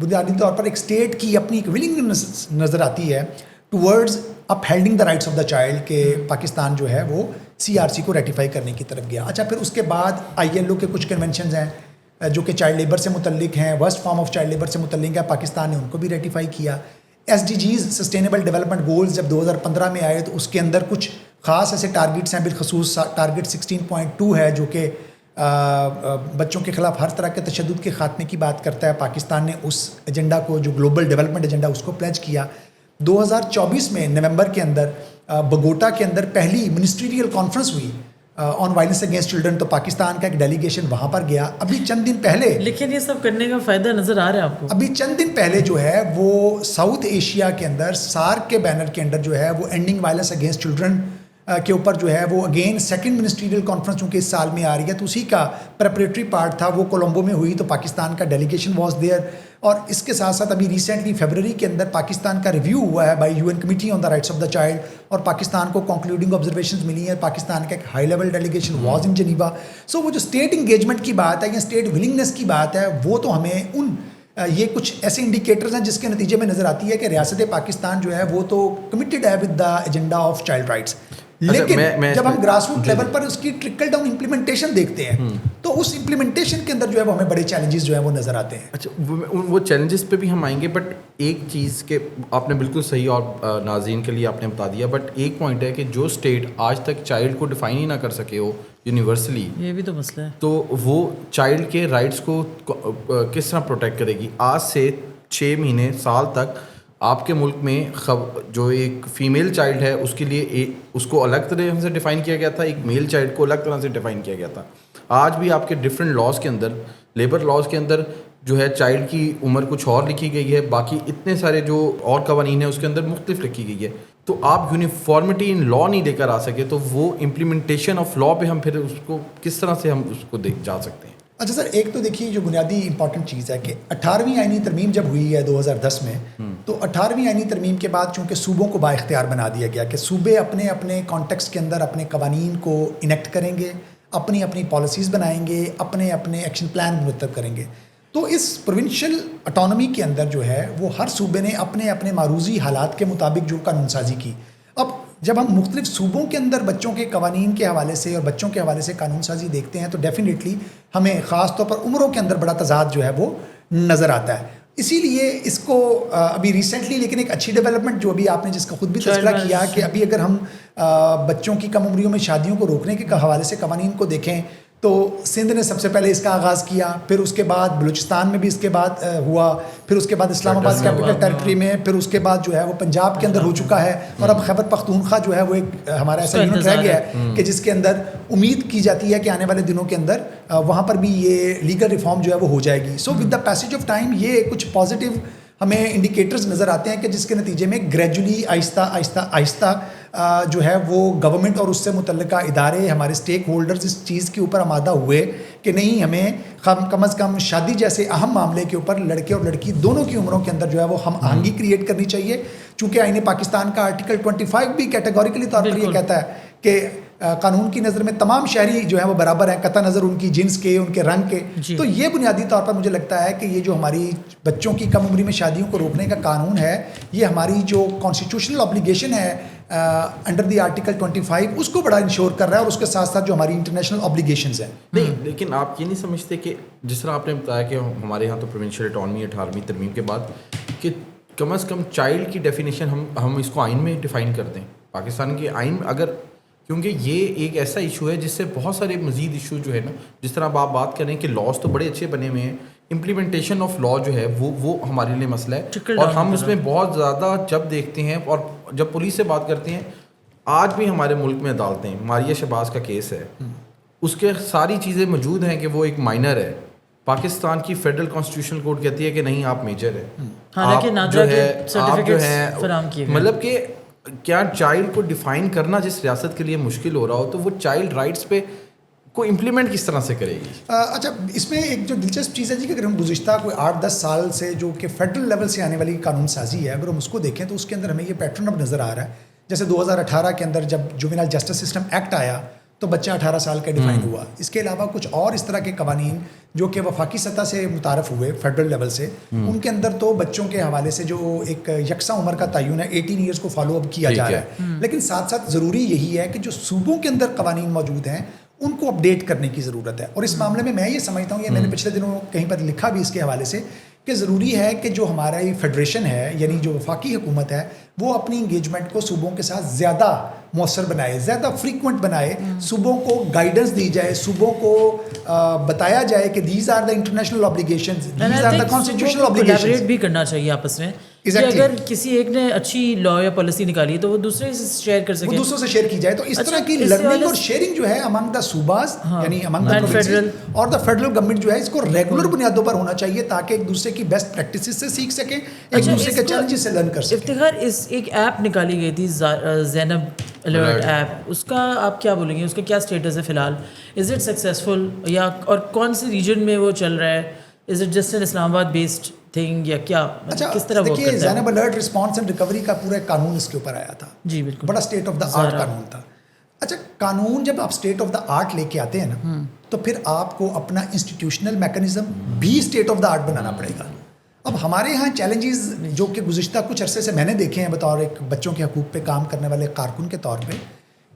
بنیادی طور پر ایک اسٹیٹ کی اپنی ایک ولنگنس نظر آتی ہے towards upholding the rights of the child کہ پاکستان جو ہے وہ CRC کو ریٹیفائی کرنے کی طرف گیا. اچھا، پھر اس کے بعد ILO کے کچھ کنونشنز ہیں جو کہ چائلڈ لیبر سے متعلق ہیں، worst form of child labour سے متعلق ہے، پاکستان نے ان کو بھی ریٹیفائی کیا. SDGs سسٹینیبل ڈیولپمنٹ گولز جب 2015 میں آئے تو اس کے اندر کچھ خاص ایسے ٹارگیٹس ہیں، بالخصوص ٹارگیٹ 16.2 ہے جو کہ بچوں کے خلاف ہر طرح کے تشدد کے خاتمے کی بات کرتا ہے. پاکستان نے اس ایجنڈا کو، جو گلوبل ڈیولپمنٹ ایجنڈا، اس کو پلیج کیا. 2024 میں نومبر کے اندر بگوٹا کے اندر پہلی منسٹریل کانفرنس ہوئی آن وائلنس اگینسٹ چلڈرن، تو پاکستان کا ایک ڈیلیگیشن وہاں پر گیا. ابھی چند دن پہلے، لیکن یہ سب کرنے کا فائدہ نظر آ رہا ہے آپ کو؟ ابھی چند دن پہلے جو ہے وہ ساؤتھ ایشیا کے اندر SAARC کے بینر کے اندر جو ہے وہ اینڈنگ وائلنس اگینسٹ چلڈرن کے اوپر جو ہے وہ اگین سیکنڈ منسٹریل کانفرنس چونکہ اس سال میں آ رہی ہے تو اسی کا پریپریٹری پارٹ تھا, وہ کولمبو میں ہوئی تو پاکستان کا ڈیلیگیشن واز دیئر. اور اس کے ساتھ ساتھ ابھی ریسنٹلی فیبرری کے اندر پاکستان کا ریویو ہوا ہے by UN committee on the rights of the child, اور پاکستان کو کنکلوڈنگ آبزرویشنز ملی ہیں. پاکستان کا ایک high level delegation was in Geneva. So وہ جو اسٹیٹ انگیجمنٹ کی بات ہے یا اسٹیٹ ولنگنیس کی بات ہے, وہ تو ہمیں یہ کچھ ایسے انڈیکیٹرز ہیں جس کے نتیجے میں نظر آتی ہے کہ ریاست پاکستان جو ہے وہ تو کمیٹڈ ہے with the agenda of child rights. لیکن جب ہم گراس روٹ لیول پر اس کی ٹرکل ڈاؤن امپلیمنٹیشن دیکھتے ہیں تو اس امپلیمنٹیشن کے اندر جو ہے وہ ہمیں بڑے چیلنجز جو ہیں وہ نظر آتے ہیں. اچھا, وہ چیلنجز پہ بھی ہم آئیں گے, بٹ ایک چیز کہ آپ نے بالکل صحیح اور ناظرین کے لیے آپ نے بتا دیا, بٹ ایک پوائنٹ ہے کہ جو اسٹیٹ آج تک چائلڈ کو ڈیفائن ہی نہ کر سکے ہو یونیورسلی, یہ بھی تو مسئلہ ہے, تو وہ چائلڈ کے رائٹس کو کس طرح پروٹیکٹ کرے گی. آج سے 6 مہینے سال تک آپ کے ملک میں جو ایک فیمیل چائلڈ ہے اس کے لیے اس کو الگ طرح سے ڈیفائن کیا گیا تھا, ایک میل چائلڈ کو الگ طرح سے ڈیفائن کیا گیا تھا. آج بھی آپ کے ڈفرینٹ لاز کے اندر, لیبر لاز کے اندر جو ہے چائلڈ کی عمر کچھ اور لکھی گئی ہے, باقی اتنے سارے جو اور قوانین ہیں اس کے اندر مختلف لکھی گئی ہے. تو آپ یونیفارمٹی ان لا نہیں لے کر آ سکے تو وہ امپلیمنٹیشن آف لا پہ ہم پھر اس کو کس طرح سے ہم اس کو جا سکتے ہیں. اچھا سر, ایک تو دیکھیے جو بنیادی امپورٹنٹ چیز ہے کہ 18ویں آئینی ترمیم جب ہوئی ہے 2010 میں, تو 18ویں آئینی ترمیم کے بعد چونکہ صوبوں کو با اختیار بنا دیا گیا کہ صوبے اپنے اپنے کانٹیکسٹ کے اندر اپنے قوانین کو انیکٹ کریں گے, اپنی اپنی پالیسیز بنائیں گے, اپنے اپنے ایکشن پلان مرتب کریں گے. تو اس پروونشل اٹانومی کے اندر جو ہے وہ ہر صوبے نے اپنے اپنے معروضی حالات کے مطابق جو قانون سازی کی. اب جب ہم مختلف صوبوں کے اندر بچوں کے قوانین کے حوالے سے اور بچوں کے حوالے سے قانون سازی دیکھتے ہیں تو ڈیفینیٹلی ہمیں خاص طور پر عمروں کے اندر بڑا تضاد جو ہے وہ نظر آتا ہے. اسی لیے اس کو ابھی ریسنٹلی لیکن ایک اچھی ڈیولپمنٹ جو ابھی آپ نے جس کا خود بھی تذکرہ کیا کہ ابھی اگر ہم بچوں کی کم عمریوں میں شادیوں کو روکنے کے حوالے سے قوانین کو دیکھیں تو سندھ نے سب سے پہلے اس کا آغاز کیا, پھر اس کے بعد بلوچستان میں بھی اس کے بعد ہوا, پھر اس کے بعد اسلام آباد کیپٹل ٹیریٹری میں, پھر اس کے بعد جو ہے وہ پنجاب کے اندر ہو چکا ہے, اور اب خیبر پختونخوا جو ہے وہ ایک ہمارا ایسا یونٹ رہ گیا ہے کہ جس کے اندر امید کی جاتی ہے کہ آنے والے دنوں کے اندر وہاں پر بھی یہ لیگل ریفارم جو ہے وہ ہو جائے گی. So with the passage of time یہ کچھ پازیٹیو ہمیں انڈیکیٹرز نظر آتے ہیں کہ جس کے نتیجے میں گریجولی آہستہ آہستہ آہستہ جو ہے وہ گورنمنٹ اور اس سے متعلقہ ادارے ہمارے اسٹیک ہولڈرز اس چیز کے اوپر آمادہ ہوئے کہ نہیں, ہمیں کم از کم شادی جیسے اہم معاملے کے اوپر لڑکے اور لڑکی دونوں کی عمروں کے اندر جو ہے وہ ہم آہنگی کریٹ کرنی چاہیے. چونکہ آئین پاکستان کا آرٹیکل 25 بھی کیٹیگوریکلی طور پر یہ کہتا ہے کہ قانون کی نظر میں تمام شہری جو ہیں وہ برابر ہیں قطع نظر ان کی جنس کے, ان کے رنگ کے. تو یہ بنیادی طور پر مجھے لگتا ہے کہ یہ جو ہماری بچوں کی کم عمری میں شادیوں کو روکنے کا قانون ہے, یہ ہماری جو کانسٹیٹیوشنل obligation ہے انڈر دی آرٹیکل 25 اس کو بڑا انشور کر رہا ہے, اور اس کے ساتھ ساتھ جو ہماری انٹرنیشنل obbligations ہیں. نہیں, لیکن آپ یہ نہیں سمجھتے کہ جس طرح آپ نے بتایا کہ ہمارے یہاں تو پروونشل اٹانومی 18ویں ترمیم کے بعد کہ کم از کم چائلڈ کی ڈیفینیشن ہم اس کو آئین میں ڈیفائن کر دیں, پاکستان کے آئین اگر, کیونکہ یہ ایک ایسا ایشو ہے جس سے بہت سارے مزید ایشو جو ہے نا, جس طرح آپ بات کریں کہ لاز تو بڑے اچھے بنے ہوئے ہیں, امپلیمنٹیشن آف لا جو ہے وہ ہمارے لیے مسئلہ ہے. اور ہم اس میں بہت زیادہ جب دیکھتے ہیں اور جب پولیس سے بات کرتے ہیں, آج بھی ہمارے ملک میں عدالتیں, ماریہ شہباز کا کیس ہے, اس کے ساری چیزیں موجود ہیں کہ وہ ایک مائنر ہے. پاکستان کی فیڈرل کانسٹیٹیوشنل کورٹ کہتی ہے کہ نہیں آپ میجر ہیں, آپ جو ہے مطلب کہ کیا چائلڈ کو ڈیفائن کرنا جس ریاست کے لیے مشکل ہو رہا ہو تو وہ چائلڈ رائٹس پہ کو امپلیمنٹ کس طرح سے کرے گی. اچھا, اس میں ایک جو دلچسپ چیز ہے جی کہ اگر ہم گزشتہ کوئی 8-10 سال سے جو کہ فیڈرل لیول سے آنے والی قانون سازی ہے اگر ہم اس کو دیکھیں تو اس کے اندر ہمیں یہ پیٹرن اب نظر آ رہا ہے. جیسے 2018 کے اندر جب جوینائل جسٹس سسٹم ایکٹ آیا تو بچہ 18 سال کا ڈیفائن ہوا. اس کے علاوہ کچھ اور اس طرح کے قوانین جو کہ وفاقی سطح سے متعارف ہوئے فیڈرل لیول سے, ان کے اندر تو بچوں کے حوالے سے جو ایک یکساں عمر کا تعین ہے 18 ایئرس کو فالو اپ کیا جا رہا ہے. لیکن ساتھ ساتھ ضروری یہی ہے کہ جو صوبوں کے اندر قوانین موجود ہیں ان کو اپڈیٹ کرنے کی ضرورت ہے. اور اس معاملے میں میں یہ سمجھتا ہوں, یہ میں نے پچھلے دنوں کہیں پر لکھا بھی اس کے حوالے سے, کہ ضروری ہے کہ جو ہمارا یہ فیڈریشن ہے یعنی جو وفاقی حکومت ہے وہ اپنی انگیجمنٹ کو صوبوں کے ساتھ زیادہ مؤثر بنائے, زیادہ فریکوینٹ بنائے, صوبوں کو گائیڈنس دی جائے, صوبوں کو بتایا جائے کہ these are the international obbligations, these are the constitutional obligations. Collaborate بھی کرنا چاہیے آپس میں کہ اگر کسی ایک نے اچھی لا یا پالیسی نکالی تو وہ دوسرے سے شیئر کر سکے, وہ دوسروں سے شیئر کی جائے. تو اس طرح کی لرننگ اور شیئرنگ جو ہے امنگ دا صوباز یعنی امنگ دا پروونسز اور دا فیڈرل گورنمنٹ جو ہے اس کو ریگولر بنیادوں پر ہونا چاہیے تاکہ ایک دوسرے کی بیسٹ پریکٹسز سے سیکھ سکیں, ایک دوسرے کے چیلنجز سے لرن کر سکیں. افتخار اس ایک ایپ نکالی گئی تھی زینب الرٹ ایپ، اس کا آپ کیا بولیں گے، اس کا کیا اسٹیٹس ہے فی الحال؟ از اٹ سکسیزفل یا اور کون سے ریجن میں وہ چل رہا ہے؟ از اٹ جسٹ این اسلام آباد بیسڈ تھنگ یا کیا، اچھا کس طرح ورک دیکھیے کرتا ہے؟ زینب الرٹ رسپانس اینڈ ریکوری کا پورا ایک قانون اس کے اوپر آیا تھا، جی بالکل، بڑا اسٹیٹ آف دا آرٹ قانون تھا. اچھا قانون جب آپ اسٹیٹ آف دا آرٹ لے کے آتے ہیں نا تو پھر آپ کو اپنا انسٹیٹیوشنل میکانزم بھی اسٹیٹ آف دا آرٹ بنانا پڑے گا. اب ہمارے یہاں چیلنجز جو کہ گزشتہ کچھ عرصے سے میں نے دیکھے ہیں بطور ایک بچوں کے حقوق پہ کام کرنے والے کارکن کے طور پہ،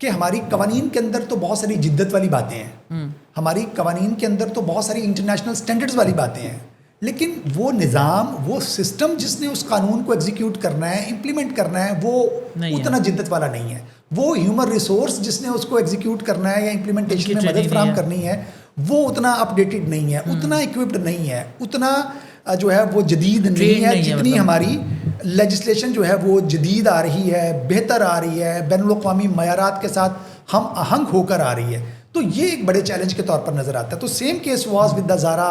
کہ ہماری قوانین کے اندر تو بہت ساری جدت والی باتیں ہیں، ہماری قوانین کے اندر تو بہت ساری انٹرنیشنل سٹینڈرڈز والی باتیں ہیں، لیکن وہ نظام، وہ سسٹم جس نے اس قانون کو ایگزیکیوٹ کرنا ہے، امپلیمنٹ کرنا ہے، وہ اتنا جدت والا نہیں ہے. وہ ہیومن ریسورس جس نے اس کو ایگزیکیوٹ کرنا ہے یا امپلیمنٹیشن میں مدد فراہم کرنی ہے، وہ اتنا اپ ڈیٹڈ نہیں ہے، اتنا اکوپڈ نہیں ہے، اتنا جو ہے وہ جدید نہیں ہے جتنی ہماری لیجسلیشن جو ہے وہ جدید آ رہی ہے، بہتر آ رہی ہے، بین الاقوامی معیارات کے ساتھ ہم آہنگ ہو کر آ رہی ہے. تو یہ ایک بڑے چیلنج کے طور پر نظر آتا ہے. تو same case was with the ZARRA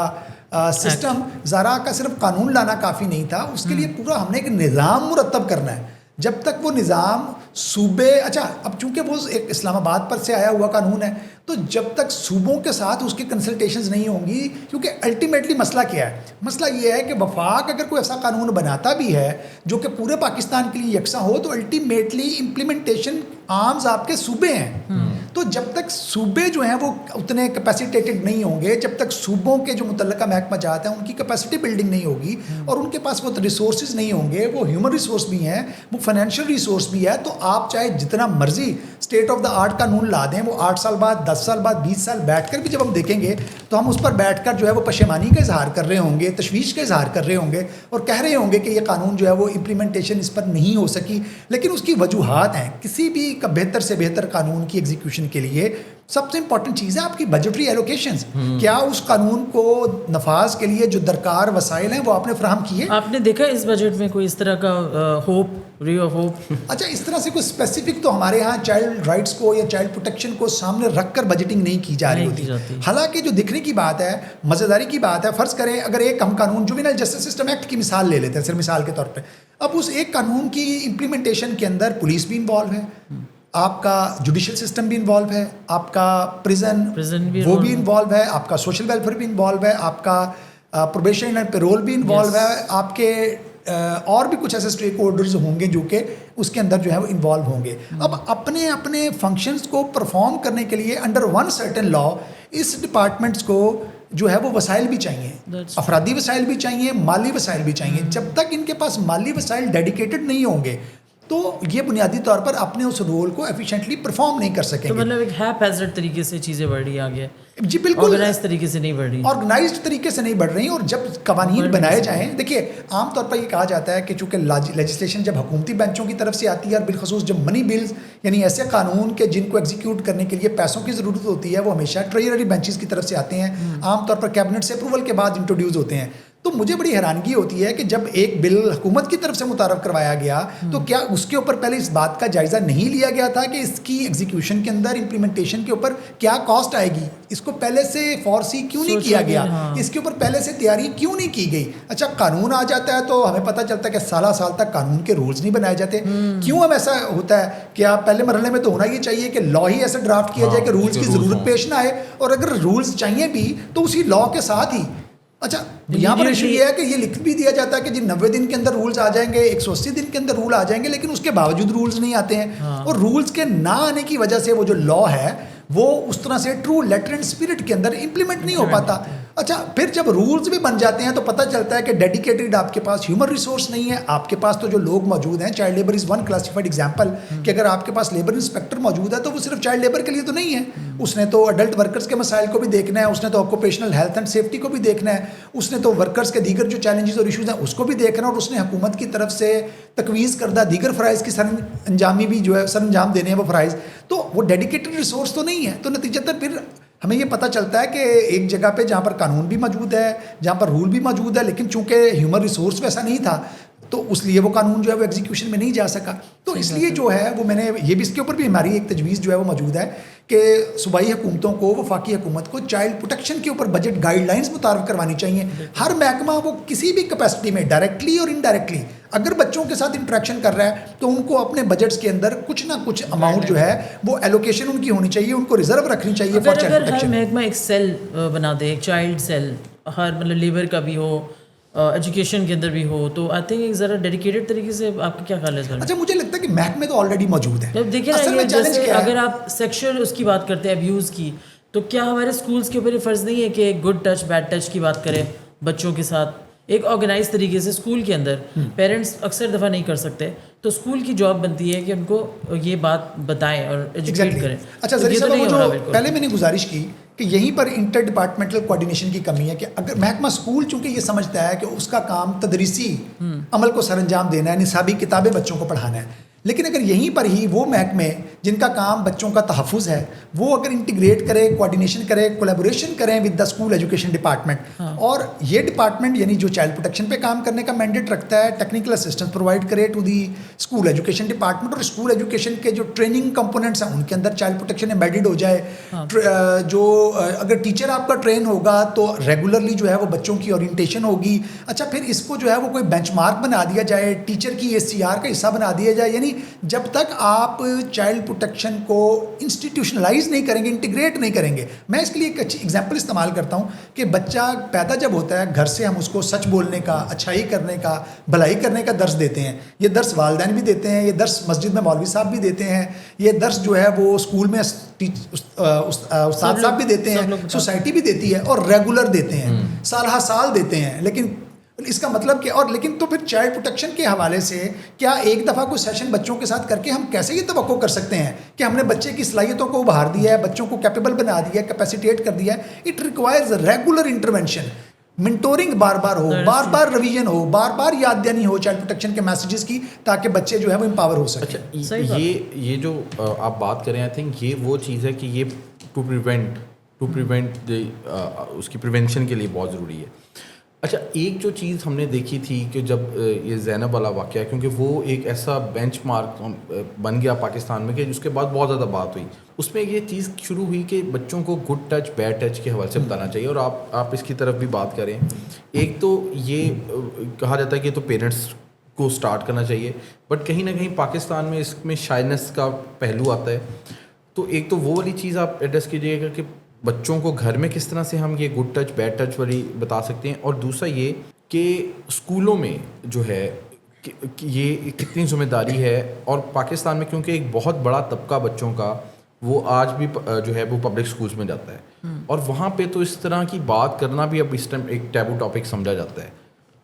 system. ZARRA کا صرف قانون لانا کافی نہیں تھا، اس کے لیے پورا ہم نے ایک نظام مرتب کرنا ہے. جب تک وہ نظام صوبے، اچھا اب چونکہ وہ ایک اسلام آباد پر سے آیا ہوا قانون ہے، تو جب تک صوبوں کے ساتھ اس کی کنسلٹیشنز نہیں ہوں گی، کیونکہ الٹیمیٹلی مسئلہ کیا ہے؟ مسئلہ یہ ہے کہ وفاق اگر کوئی ایسا قانون بناتا بھی ہے جو کہ پورے پاکستان کے لیے یکساں ہو، تو الٹیمیٹلی امپلیمنٹیشن آرمز آپ کے صوبے ہیں. تو جب تک صوبے جو ہیں وہ اتنے کیپیسیٹیٹڈ نہیں ہوں گے، جب تک صوبوں کے جو متعلقہ محکمہ جات ہیں ان کی کیپیسٹی بلڈنگ نہیں ہوگی اور ان کے پاس وہ ریسورسز نہیں ہوں گے، وہ ہیومن ریسورس بھی ہیں، وہ فائنینشیل ریسورس بھی ہے، تو آپ چاہے جتنا مرضی اسٹیٹ آف دا آرٹ قانون لا دیں، وہ 8 سال بعد، 10 سال بعد، 20 سال بیٹھ کر بھی جب ہم دیکھیں گے تو ہم اس پر بیٹھ کر جو ہے وہ پشیمانی کا اظہار کر رہے ہوں گے، تشویش کا اظہار کر رہے ہوں گے اور کہہ رہے ہوں گے کہ یہ قانون جو ہے وہ امپلیمنٹیشن اس پر نہیں ہو سکی. لیکن اس کی وجوہات ہیں. کسی بھی بہتر سے بہتر قانون کی ایگزیکیوشن کے لیے سب سے امپورٹنٹ چیز ہے آپ کی بجٹری ایلوکیشنز. کیا اس قانون کو نفاذ کے لیے جو درکار وسائل ہیں وہ آپ نے فراہم کیے؟ آپ نے دیکھا اس بجٹ میں کوئی اس طرح کا ہوپ، ری آف ہوپ؟ اچھا اس طرح سے کوئی اسپیسیفک تو ہمارے ہاں چائلڈ رائٹس کو یا چائلڈ پروٹیکشن کو سامنے رکھ کر بجٹنگ نہیں کی جا رہی ہوتی. حالانکہ جو دکھنے کی بات ہے، مزیداری کی بات ہے، فرض کریں اگر ایک ہم قانون جوینائل جسٹس سسٹم ایکٹ کی مثال لے لیتے ہیں، صرف مثال کے طور پہ، اب اس ایک قانون کی امپلیمنٹیشن کے اندر پولیس بھی انوالو ہے، آپ کا جوڈیشل سسٹم بھی انوالو ہے، آپ کا پریزن وہ بھی انوالو ہے، آپ کا سوشل ویلفیئر بھی انوالو ہے، آپ کا پروبیشن اینڈ پیرول بھی انوالو ہے، آپ کے اور بھی کچھ ایسے اسٹیک ہولڈرز ہوں گے جو کہ اس کے اندر جو ہے وہ انوالو ہوں گے. اب اپنے اپنے فنکشنز کو پرفارم کرنے کے لیے انڈر ون سرٹن لا اس ڈپارٹمنٹس کو جو ہے وہ وسائل بھی چاہیے، افرادی وسائل بھی چاہیے، مالی وسائل بھی چاہیے. جب تک ان کے پاس مالی وسائل ڈیڈیکیٹڈ نہیں ہوں گے تو یہ بنیادی طور پر اپنے اس رول کو ایفیشینٹلی پرفارم نہیں کر سکیں گے. تو مطلب ایک ہیپ ہیزرڈ طریقے سے چیزیں بڑھ رہی آگے. جی بالکل آرگنائز طریقے سے نہیں بڑھ رہی، آرگنائزڈ طریقے سے نہیں بڑھ رہی. اور جب قوانین بنائے جائیں، دیکھیے عام طور پر یہ کہا جاتا ہے کہ چونکہ لیجسلیشن جب حکومتی بینچوں کی طرف سے آتی ہے اور بالخصوص جب منی بلز یعنی ایسے قانون کے جن کو ایگزیکیوٹ کرنے کے لیے پیسوں کی ضرورت ہوتی ہے، وہ ہمیشہ ٹریجری بینچز کی طرف سے آتے ہیں، عام طور پر کیبنٹ سے اپروول کے بعد انٹروڈیوس ہوتے ہیں. تو مجھے بڑی حیرانگی ہوتی ہے کہ جب ایک بل حکومت کی طرف سے متعارف کروایا گیا تو کیا اس کے اوپر پہلے اس بات کا جائزہ نہیں لیا گیا تھا کہ اس کی ایگزیکیوشن کے اندر امپلیمنٹیشن کے اوپر کیا کاسٹ آئے گی؟ اس کو پہلے سے فورسی کیوں نہیں کیا گیا؟ اس کے اوپر پہلے سے تیاری کیوں نہیں کی گئی؟ اچھا قانون آ جاتا ہے تو ہمیں پتہ چلتا ہے کہ سالہ سال تک قانون کے رولز نہیں بنائے جاتے. کیوں ہم ایسا ہوتا ہے کہ آپ پہلے مرحلے میں تو ہونا یہ چاہیے کہ لا ہی ایسا ڈرافٹ کیا جائے کہ رولز کی ضرورت پیش نہ آئے، اور اگر رولز چاہیے بھی تو اسی لا کے ساتھ ہی. اچھا یہاں پر ایشو یہ ہے کہ یہ لکھ بھی دیا جاتا ہے کہ جی 90 دن کے اندر رولز آ جائیں گے، 180 دن کے اندر رول آ جائیں گے، لیکن اس کے باوجود رولز نہیں آتے ہیں. اور رولز کے نہ آنے کی وجہ سے وہ جو لا ہے وہ اس طرح سے ٹرو لیٹر اینڈ اسپرٹ کے اندر امپلیمنٹ نہیں ہو پاتا. اچھا پھر جب رولز بھی بن جاتے ہیں تو پتہ چلتا ہے کہ ڈیڈیکیٹڈ آپ کے پاس ہیومن ریسورس نہیں ہے. آپ کے پاس تو جو لوگ موجود ہیں، child labour is one classified example, کہ اگر آپ کے پاس لیبر انسپیکٹر موجود ہے تو وہ صرف چائلڈ لیبر کے لیے تو نہیں ہے، اس نے تو اڈلٹ ورکرز کے مسائل کو بھی دیکھنا ہے، اس نے تو آکوپیشنل ہیلتھ اینڈ سیفٹی کو بھی دیکھنا ہے، اس نے تو ورکرز کے دیگر جو چیلنجز اور ایشوز ہیں اس کو بھی دیکھنا ہے، اور اس نے حکومت کی طرف سے تجویز کردہ دیگر فرائض کی سر انجام دینے ہیں وہ فرائض، تو وہ ڈیڈیکیٹڈ ریسورس تو نہیں ہے. تو نتیجتاً پھر ہمیں یہ پتہ چلتا ہے کہ ایک جگہ پہ جہاں پر قانون بھی موجود ہے، جہاں پر رول بھی موجود ہے، لیکن چونکہ ہیومن ریسورس ویسا نہیں تھا تو اس لیے وہ قانون جو ہے وہ ایگزیکیوشن میں نہیں جا سکا. تو اس لیے جو ہے وہ میں نے یہ بھی اس کے اوپر بھی ہماری ایک تجویز جو ہے وہ موجود ہے کہ صوبائی حکومتوں کو, وفاقی حکومت کو چائلڈ پروٹیکشن کے اوپر بجٹ گائیڈ لائنس متعارف کروانی چاہیے. ہر محکمہ وہ کسی بھی کیپیسٹی میں ڈائریکٹلی اور انڈائریکٹلی اگر بچوں کے ساتھ انٹریکشن کر رہا ہے تو ان کو اپنے بجٹس کے اندر کچھ نہ کچھ اماؤنٹ جو ہے وہ ایلوکیشن ان کی ہونی چاہیے, ان کو ریزرو رکھنی چاہیے فار چائلڈ اگر ہر پروٹیکشن. محکمہ ایک سیل بنا دے, ایک چائلڈ سیل, ہر مطلب لیبر کا بھی ہو, ایجوکیشن کے اندر بھی ہو, تو آئی تھنک ایک ذرا ڈیڈیکیٹڈ طریقے سے. آپ کا کیا خیال ہے اس بارے میں؟ اچھا مجھے لگتا ہے کہ محکمے تو آلریڈی موجود ہیں. دیکھیں نا, جیسے اگر آپ سیکشل اس کی بات کرتے ہیں ابیوز کی, تو کیا ہمارے اسکولس کے اوپر یہ فرض نہیں ہے کہ ایک گڈ ٹچ بیڈ ٹچ کی بات کریں بچوں کے ساتھ ایک آرگنائز طریقے سے اسکول کے اندر؟ پیرنٹس اکثر دفعہ نہیں کر سکتے, تو اسکول کی جاب بنتی ہے کہ ان کو یہ بات بتائیں اور ایجوکیٹ کریں. اچھا ظریف صاحب, وہ جو پہلے میں نے گزارش کی کہ یہیں پر انٹر ڈپارٹمنٹل کوآرڈینیشن کی کمی ہے کہ اگر محکمہ اسکول چونکہ یہ سمجھتا ہے کہ اس کا کام تدریسی عمل کو سر انجام دینا ہے, نصابی کتابیں بچوں کو پڑھانا ہے, لیکن اگر یہیں پر ہی وہ محکمے جن کا کام بچوں کا تحفظ ہے وہ اگر انٹیگریٹ کرے, کوآرڈینیشن کرے, کولیبوریشن کریں with the school education department, اور یہ ڈپارٹمنٹ یعنی جو چائلڈ پروٹیکشن پہ کام کرنے کا مینڈیٹ رکھتا ہے ٹیکنیکل اسسٹنس پرووائڈ کرے to the school education department, اور اسکول ایجوکیشن کے جو ٹریننگ کمپوننٹس ہیں ان کے اندر چائلڈ پروٹیکشن ایمبیڈڈ ہو جائے. جو اگر ٹیچر آپ کا ٹرین ہوگا تو ریگولرلی جو ہے وہ بچوں کی اورینٹیشن ہوگی. اچھا پھر اس کو جو ہے وہ کوئی بینچ مارک بنا دیا جائے, ٹیچر کی ACR کا حصہ بنا دیا جائے. یعنی جب تک آپ چائلڈ پروٹیکشن کو انسٹیٹیوشنلائز نہیں کریں گے, انٹیگریٹ نہیں کریں گے. میں اس کے لیے ایک اچھی ایگزامپل استعمال کرتا ہوں کہ بچہ پیدا جب ہوتا ہے گھر سے ہم اس کو سچ بولنے کا, اچھائی کرنے کا, بھلائی کرنے کا درس دیتے ہیں. یہ درس والدین بھی دیتے ہیں, یہ درس مسجد میں مولوی صاحب بھی دیتے ہیں, یہ درس جو ہے وہ اسکول میں استاد صاحب بھی دیتے ہیں, سوسائٹی بھی دیتی ہے, اور ریگولر دیتے ہیں, سال ہر سال دیتے ہیں. لیکن اس کا مطلب کہ اور لیکن تو پھر چائلڈ پروٹیکشن کے حوالے سے کیا ایک دفعہ کوئی سیشن بچوں کے ساتھ کر کے ہم کیسے یہ توقع کر سکتے ہیں کہ ہم نے بچے کی صلاحیتوں کو ابھار دیا ہے, بچوں کو کیپیبل بنا دیا ہے, کیپیسیٹیٹ کر دیا ہے. It requires regular intervention, mentoring بار بار ہو, بار بار ریویژن ہو, بار بار یاد دہانی ہو چائلڈ پروٹیکشن کے میسیجز کی, تاکہ بچے جو ہے وہ امپاور ہو سکیں. اچھا یہ جو آپ بات کریں, آئی تھنک یہ وہ چیز ہے کہ یہ ٹو پریونٹ اس کی پریونشن کے لیے بہت ضروری ہے. اچھا ایک جو چیز ہم نے دیکھی تھی کہ جب یہ زینب والا واقعہ, کیونکہ وہ ایک ایسا بینچ مارک بن گیا پاکستان میں کہ جس کے بعد بہت زیادہ بات ہوئی, اس میں یہ چیز شروع ہوئی کہ بچوں کو گڈ ٹچ بیڈ ٹچ کے حوالے سے بتانا چاہیے. اور آپ اس کی طرف بھی بات کریں. ایک تو یہ کہا جاتا ہے کہ تو پیرنٹس کو سٹارٹ کرنا چاہیے, بٹ کہیں نہ کہیں پاکستان میں اس میں شائنس کا پہلو آتا ہے. تو ایک تو وہ والی چیز آپ ایڈریس کیجیے گا کہ بچوں کو گھر میں کس طرح سے ہم یہ گڈ ٹچ بیڈ ٹچ والی بتا سکتے ہیں, اور دوسرا یہ کہ اسکولوں میں جو ہے یہ کتنی ذمہ داری ہے. اور پاکستان میں کیونکہ ایک بہت بڑا طبقہ بچوں کا وہ آج بھی جو ہے وہ پبلک اسکولس میں جاتا ہے, اور وہاں پہ تو اس طرح کی بات کرنا بھی اب اس ٹائم ایک ٹیبو ٹاپک سمجھا جاتا ہے.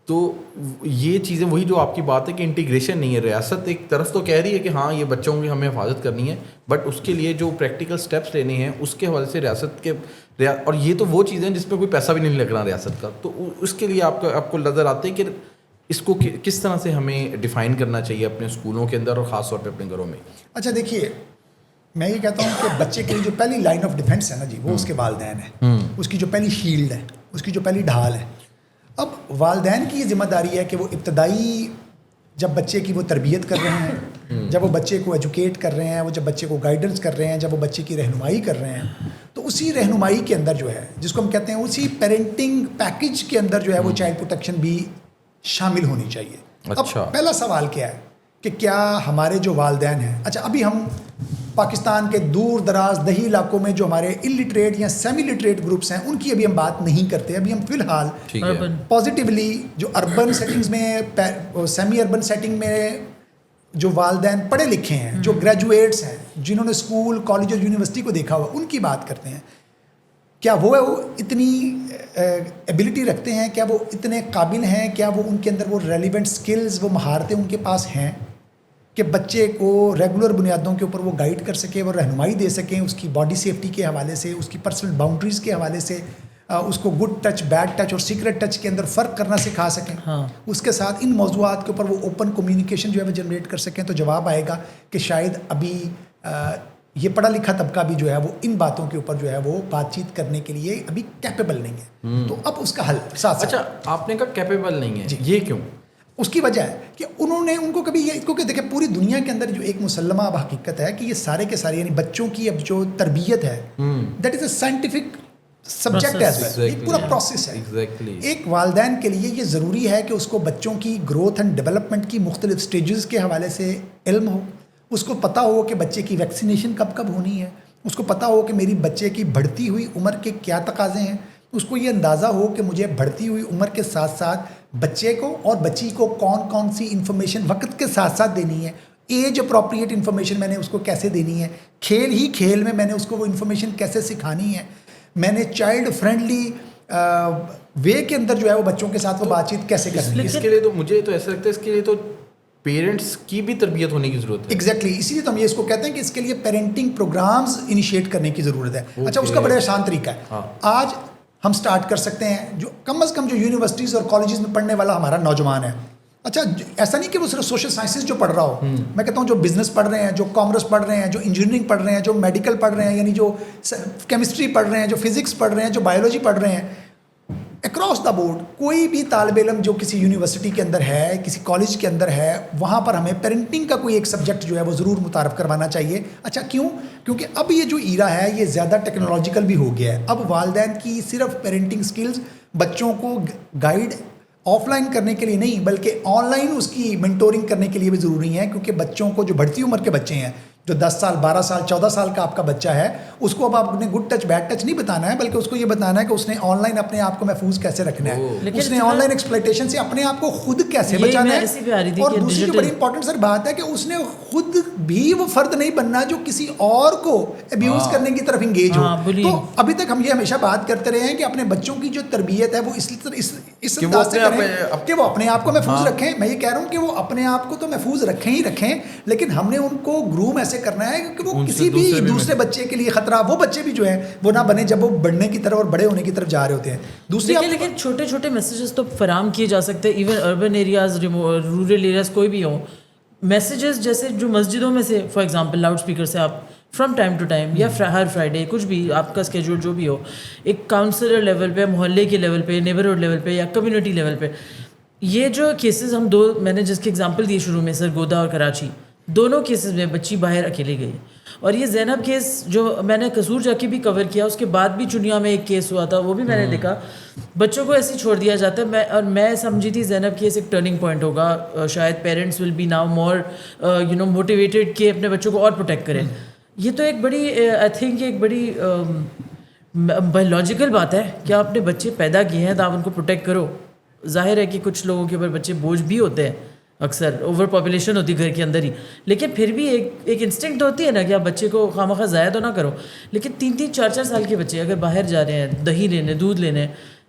تو یہ چیزیں وہی جو آپ کی بات ہے کہ انٹیگریشن نہیں ہے. ریاست ایک طرف تو کہہ رہی ہے کہ ہاں یہ بچوں کی ہمیں حفاظت کرنی ہے, بٹ اس کے لیے جو پریکٹیکل سٹیپس لینے ہیں اس کے حوالے سے ریاست کے, اور یہ تو وہ چیزیں ہیں جس پہ کوئی پیسہ بھی نہیں لگ رہا ریاست کا. تو اس کے لیے آپ کو نظر آتے ہیں کہ اس کو کس طرح سے ہمیں ڈیفائن کرنا چاہیے اپنے اسکولوں کے اندر اور خاص طور پہ اپنے گھروں میں. اچھا دیکھیے, میں یہ کہتا ہوں کہ بچے کے لیے جو پہلی لائن آف ڈیفینس ہے نا جی, وہ اس کے والدین ہیں. اس کی جو پہلی شیلڈ ہے, اس کی جو پہلی ڈھال ہے. اب والدین کی یہ ذمہ داری ہے کہ وہ ابتدائی جب بچے کی وہ تربیت کر رہے ہیں, جب وہ بچے کو ایجوکیٹ کر رہے ہیں, وہ جب بچے کو گائیڈنس کر رہے ہیں, جب وہ بچے کی رہنمائی کر رہے ہیں, تو اسی رہنمائی کے اندر جو ہے جس کو ہم کہتے ہیں اسی پیرنٹنگ پیکج کے اندر جو ہے وہ چائلڈ پروٹیکشن بھی شامل ہونی چاہیے. اب پہلا سوال کیا ہے کہ کیا ہمارے جو والدین ہیں, اچھا ابھی ہم پاکستان کے دور دراز دیہی علاقوں میں جو ہمارے الٹریٹ یا سیمی لٹریٹ گروپس ہیں ان کی ابھی ہم بات نہیں کرتے. ابھی ہم فی الحال پازیٹیولی جو اربن سیٹنگز میں, سیمی اربن سیٹنگ میں جو والدین پڑھے لکھے ہیں, جو گریجویٹس ہیں, جنہوں نے اسکول کالج اور یونیورسٹی کو دیکھا ہوا, ان کی بات کرتے ہیں. کیا وہ اتنی ایبلٹی رکھتے ہیں, کیا وہ اتنے قابل ہیں, کیا وہ ان کے اندر وہ ریلیونٹ سکلز, وہ مہارتیں ان کے پاس ہیں کہ بچے کو ریگولر بنیادوں کے اوپر وہ گائیڈ کر سکے, وہ رہنمائی دے سکیں اس کی باڈی سیفٹی کے حوالے سے, اس کی پرسنل باؤنڈریز کے حوالے سے, اس کو گڈ ٹچ بیڈ ٹچ اور سیکرٹ ٹچ کے اندر فرق کرنا سکھا سکیں. اس کے ساتھ ان موضوعات کے اوپر وہ اوپن کمیونیکیشن جو ہے وہ جنریٹ کر سکیں. تو جواب آئے گا کہ شاید ابھی یہ پڑھا لکھا طبقہ بھی جو ہے وہ ان باتوں کے اوپر جو ہے وہ بات چیت کرنے کے لیے ابھی کیپیبل نہیں ہے. تو اب اس کا حل ساتھ. اچھا آپ نے کہا کیپیبل نہیں ہے, یہ کیوں؟ اس کی وجہ ہے کہ انہوں نے ان کو کبھی یہ, کیونکہ دیکھیں پوری دنیا کے اندر جو ایک مسلمہ اب حقیقت ہے کہ یہ سارے کے سارے یعنی بچوں کی اب جو تربیت ہے that is a scientific subject as well, ایک پورا پروسیس ہے. ایک والدین کے لیے یہ ضروری ہے کہ اس کو بچوں کی گروتھ اینڈ ڈیولپمنٹ کی مختلف سٹیجز کے حوالے سے علم ہو, اس کو پتہ ہو کہ بچے کی ویکسینیشن کب کب ہونی ہے, اس کو پتہ ہو کہ میری بچے کی بڑھتی ہوئی عمر کے کیا تقاضے ہیں, اس کو یہ اندازہ ہو کہ مجھے بڑھتی ہوئی عمر کے ساتھ ساتھ بچے کو اور بچی کو کون کون سی انفارمیشن وقت کے ساتھ ساتھ دینی ہے, ایج اپروپریٹ انفارمیشن میں نے اس کو کیسے دینی ہے, کھیل ہی کھیل میں نے اس کو وہ انفارمیشن کیسے سکھانی ہے, میں نے چائلڈ فرینڈلی وے کے اندر جو ہے وہ بچوں کے ساتھ وہ بات چیت کیسے کرنی ہے. اس کے لیے تو مجھے تو ایسا لگتا ہے اس کے لیے تو پیرنٹس کی بھی تربیت ہونے کی ضرورت ہے. ایگزیکٹلی, اسی لیے تو ہم یہ اس کو کہتے ہیں کہ اس کے لیے پیرنٹنگ پروگرامز انیشیٹ کرنے کی ضرورت ہے. اچھا, اس کا بڑا آسان طریقہ ہے, آج ہم سٹارٹ کر سکتے ہیں جو کم از کم جو یونیورسٹیز اور کالجز میں پڑھنے والا ہمارا نوجوان ہے. اچھا, ایسا نہیں کہ وہ صرف سوشل سائنسز جو پڑھ رہا ہو, میں کہتا ہوں جو بزنس پڑھ رہے ہیں, جو کامرس پڑھ رہے ہیں, جو انجینئرنگ پڑھ رہے ہیں, جو میڈیکل پڑھ رہے ہیں, یعنی جو کیمسٹری پڑھ رہے ہیں, جو فزکس پڑھ رہے ہیں, جو بایولوجی پڑھ رہے ہیں, اکراس دا بورڈ کوئی بھی طالب علم جو کسی یونیورسٹی کے اندر ہے, کسی کالج کے اندر ہے, وہاں پر ہمیں پیرنٹنگ کا کوئی ایک سبجیکٹ جو ہے وہ ضرور متعارف کروانا چاہیے. اچھا, کیوں؟ کیونکہ اب یہ جو ایرا ہے یہ زیادہ ٹیکنالوجیکل بھی ہو گیا ہے. اب والدین کی صرف پیرنٹنگ سکلز بچوں کو گائیڈ آف لائن کرنے کے لیے نہیں بلکہ آن لائن اس کی مینٹورنگ کرنے کے لیے بھی ضروری ہے, کیونکہ بچوں کو جو بڑھتی عمر کے بچے ہیں, جو 10 سال 12 سال 14 سال کا آپ کا بچہ ہے, اس کو اب آپ نے گڈ ٹچ بیڈ ٹچ نہیں بتانا ہے, بلکہ اس کو یہ بتانا ہے کہ اس نے آن لائن اپنے آپ کو محفوظ کیسے رکھنا ہے, اس نے آن لائن ایکسپلائٹیشن سے اپنے آپ کو خود کیسے بچانا ہے. اور دوسری جو بڑی امپورٹنٹ سر بات ہے کہ اس نے خود بھی وہ فرد نہیں بننا جو کسی اور کو ابیوز کرنے کی طرف انگیج ہو. تو ابھی تک ہم یہ ہمیشہ بات کرتے رہے ہیں کہ اپنے بچوں کی جو تربیت ہے وہ اس انداز سے کریں کہ وہ اپنے آپ کو محفوظ رکھیں. میں یہ کہہ رہا ہوں کہ وہ اپنے آپ کو تو محفوظ رکھیں ہی رکھیں, لیکن ہم نے ان کو گروم ایسے کرنا ہے کہ وہ کسی بھی دوسرے بچے کے لیے خطرہ, وہ بچے بھی جو ہیں وہ نہ بنے جب وہ بڑھنے کی طرف اور بڑے ہونے کی طرف جا رہے ہوتے ہیں. دوسری لیکن چھوٹے چھوٹے میسیجز تو فراہم کیے جا سکتے ہیں, even urban areas, rural areas, کوئی بھی ہو میسیجز, جیسے جو مسجدوں میں سے فار ایگزامپل لاؤڈ اسپیکر سے آپ فرام ٹائم ٹو ٹائم یا ہر فرائیڈے کچھ بھی آپ کا اسکیجول جو بھی ہو, ایک کاؤنسلر لیول پہ, محلے کے لیول پہ, نیبرہڈ لیول پہ یا کمیونٹی لیول پہ, یہ جو کیسز ہم دو میں نے جس کی ایگزامپل دی شروع میں, سرگودا اور کراچی, دونوں کیسز میں بچی باہر اکیلے گئی. اور یہ زینب کیس جو میں نے قصور جا کے بھی کور کیا, اس کے بعد بھی چنیا میں ایک کیس ہوا تھا, وہ بھی میں نے دیکھا. بچوں کو ایسے چھوڑ دیا جاتا ہے. اور میں سمجھی تھی زینب کیس ایک ٹرننگ پوائنٹ ہوگا, شاید parents will be now more motivated کہ اپنے بچوں کو اور پروٹیکٹ کریں. یہ تو ایک بڑی آئی تھنک ایک بڑی بایولوجیکل بات ہے کہ آپ اپنے بچے پیدا کیے ہیں تو آپ ان کو پروٹیکٹ کرو. ظاہر ہے کہ کچھ لوگوں کے اوپر بچے بوجھ بھی ہوتے ہیں, اکثر اوور پاپولیشن ہوتی ہے گھر کے اندر ہی, لیکن پھر بھی ایک انسٹنکٹ ہوتی ہے نا کہ آپ بچے کو خواہ ضائع تو نہ کرو. لیکن 3-4 سال کے بچے اگر باہر جا رہے ہیں دہی لینے, دودھ لینے,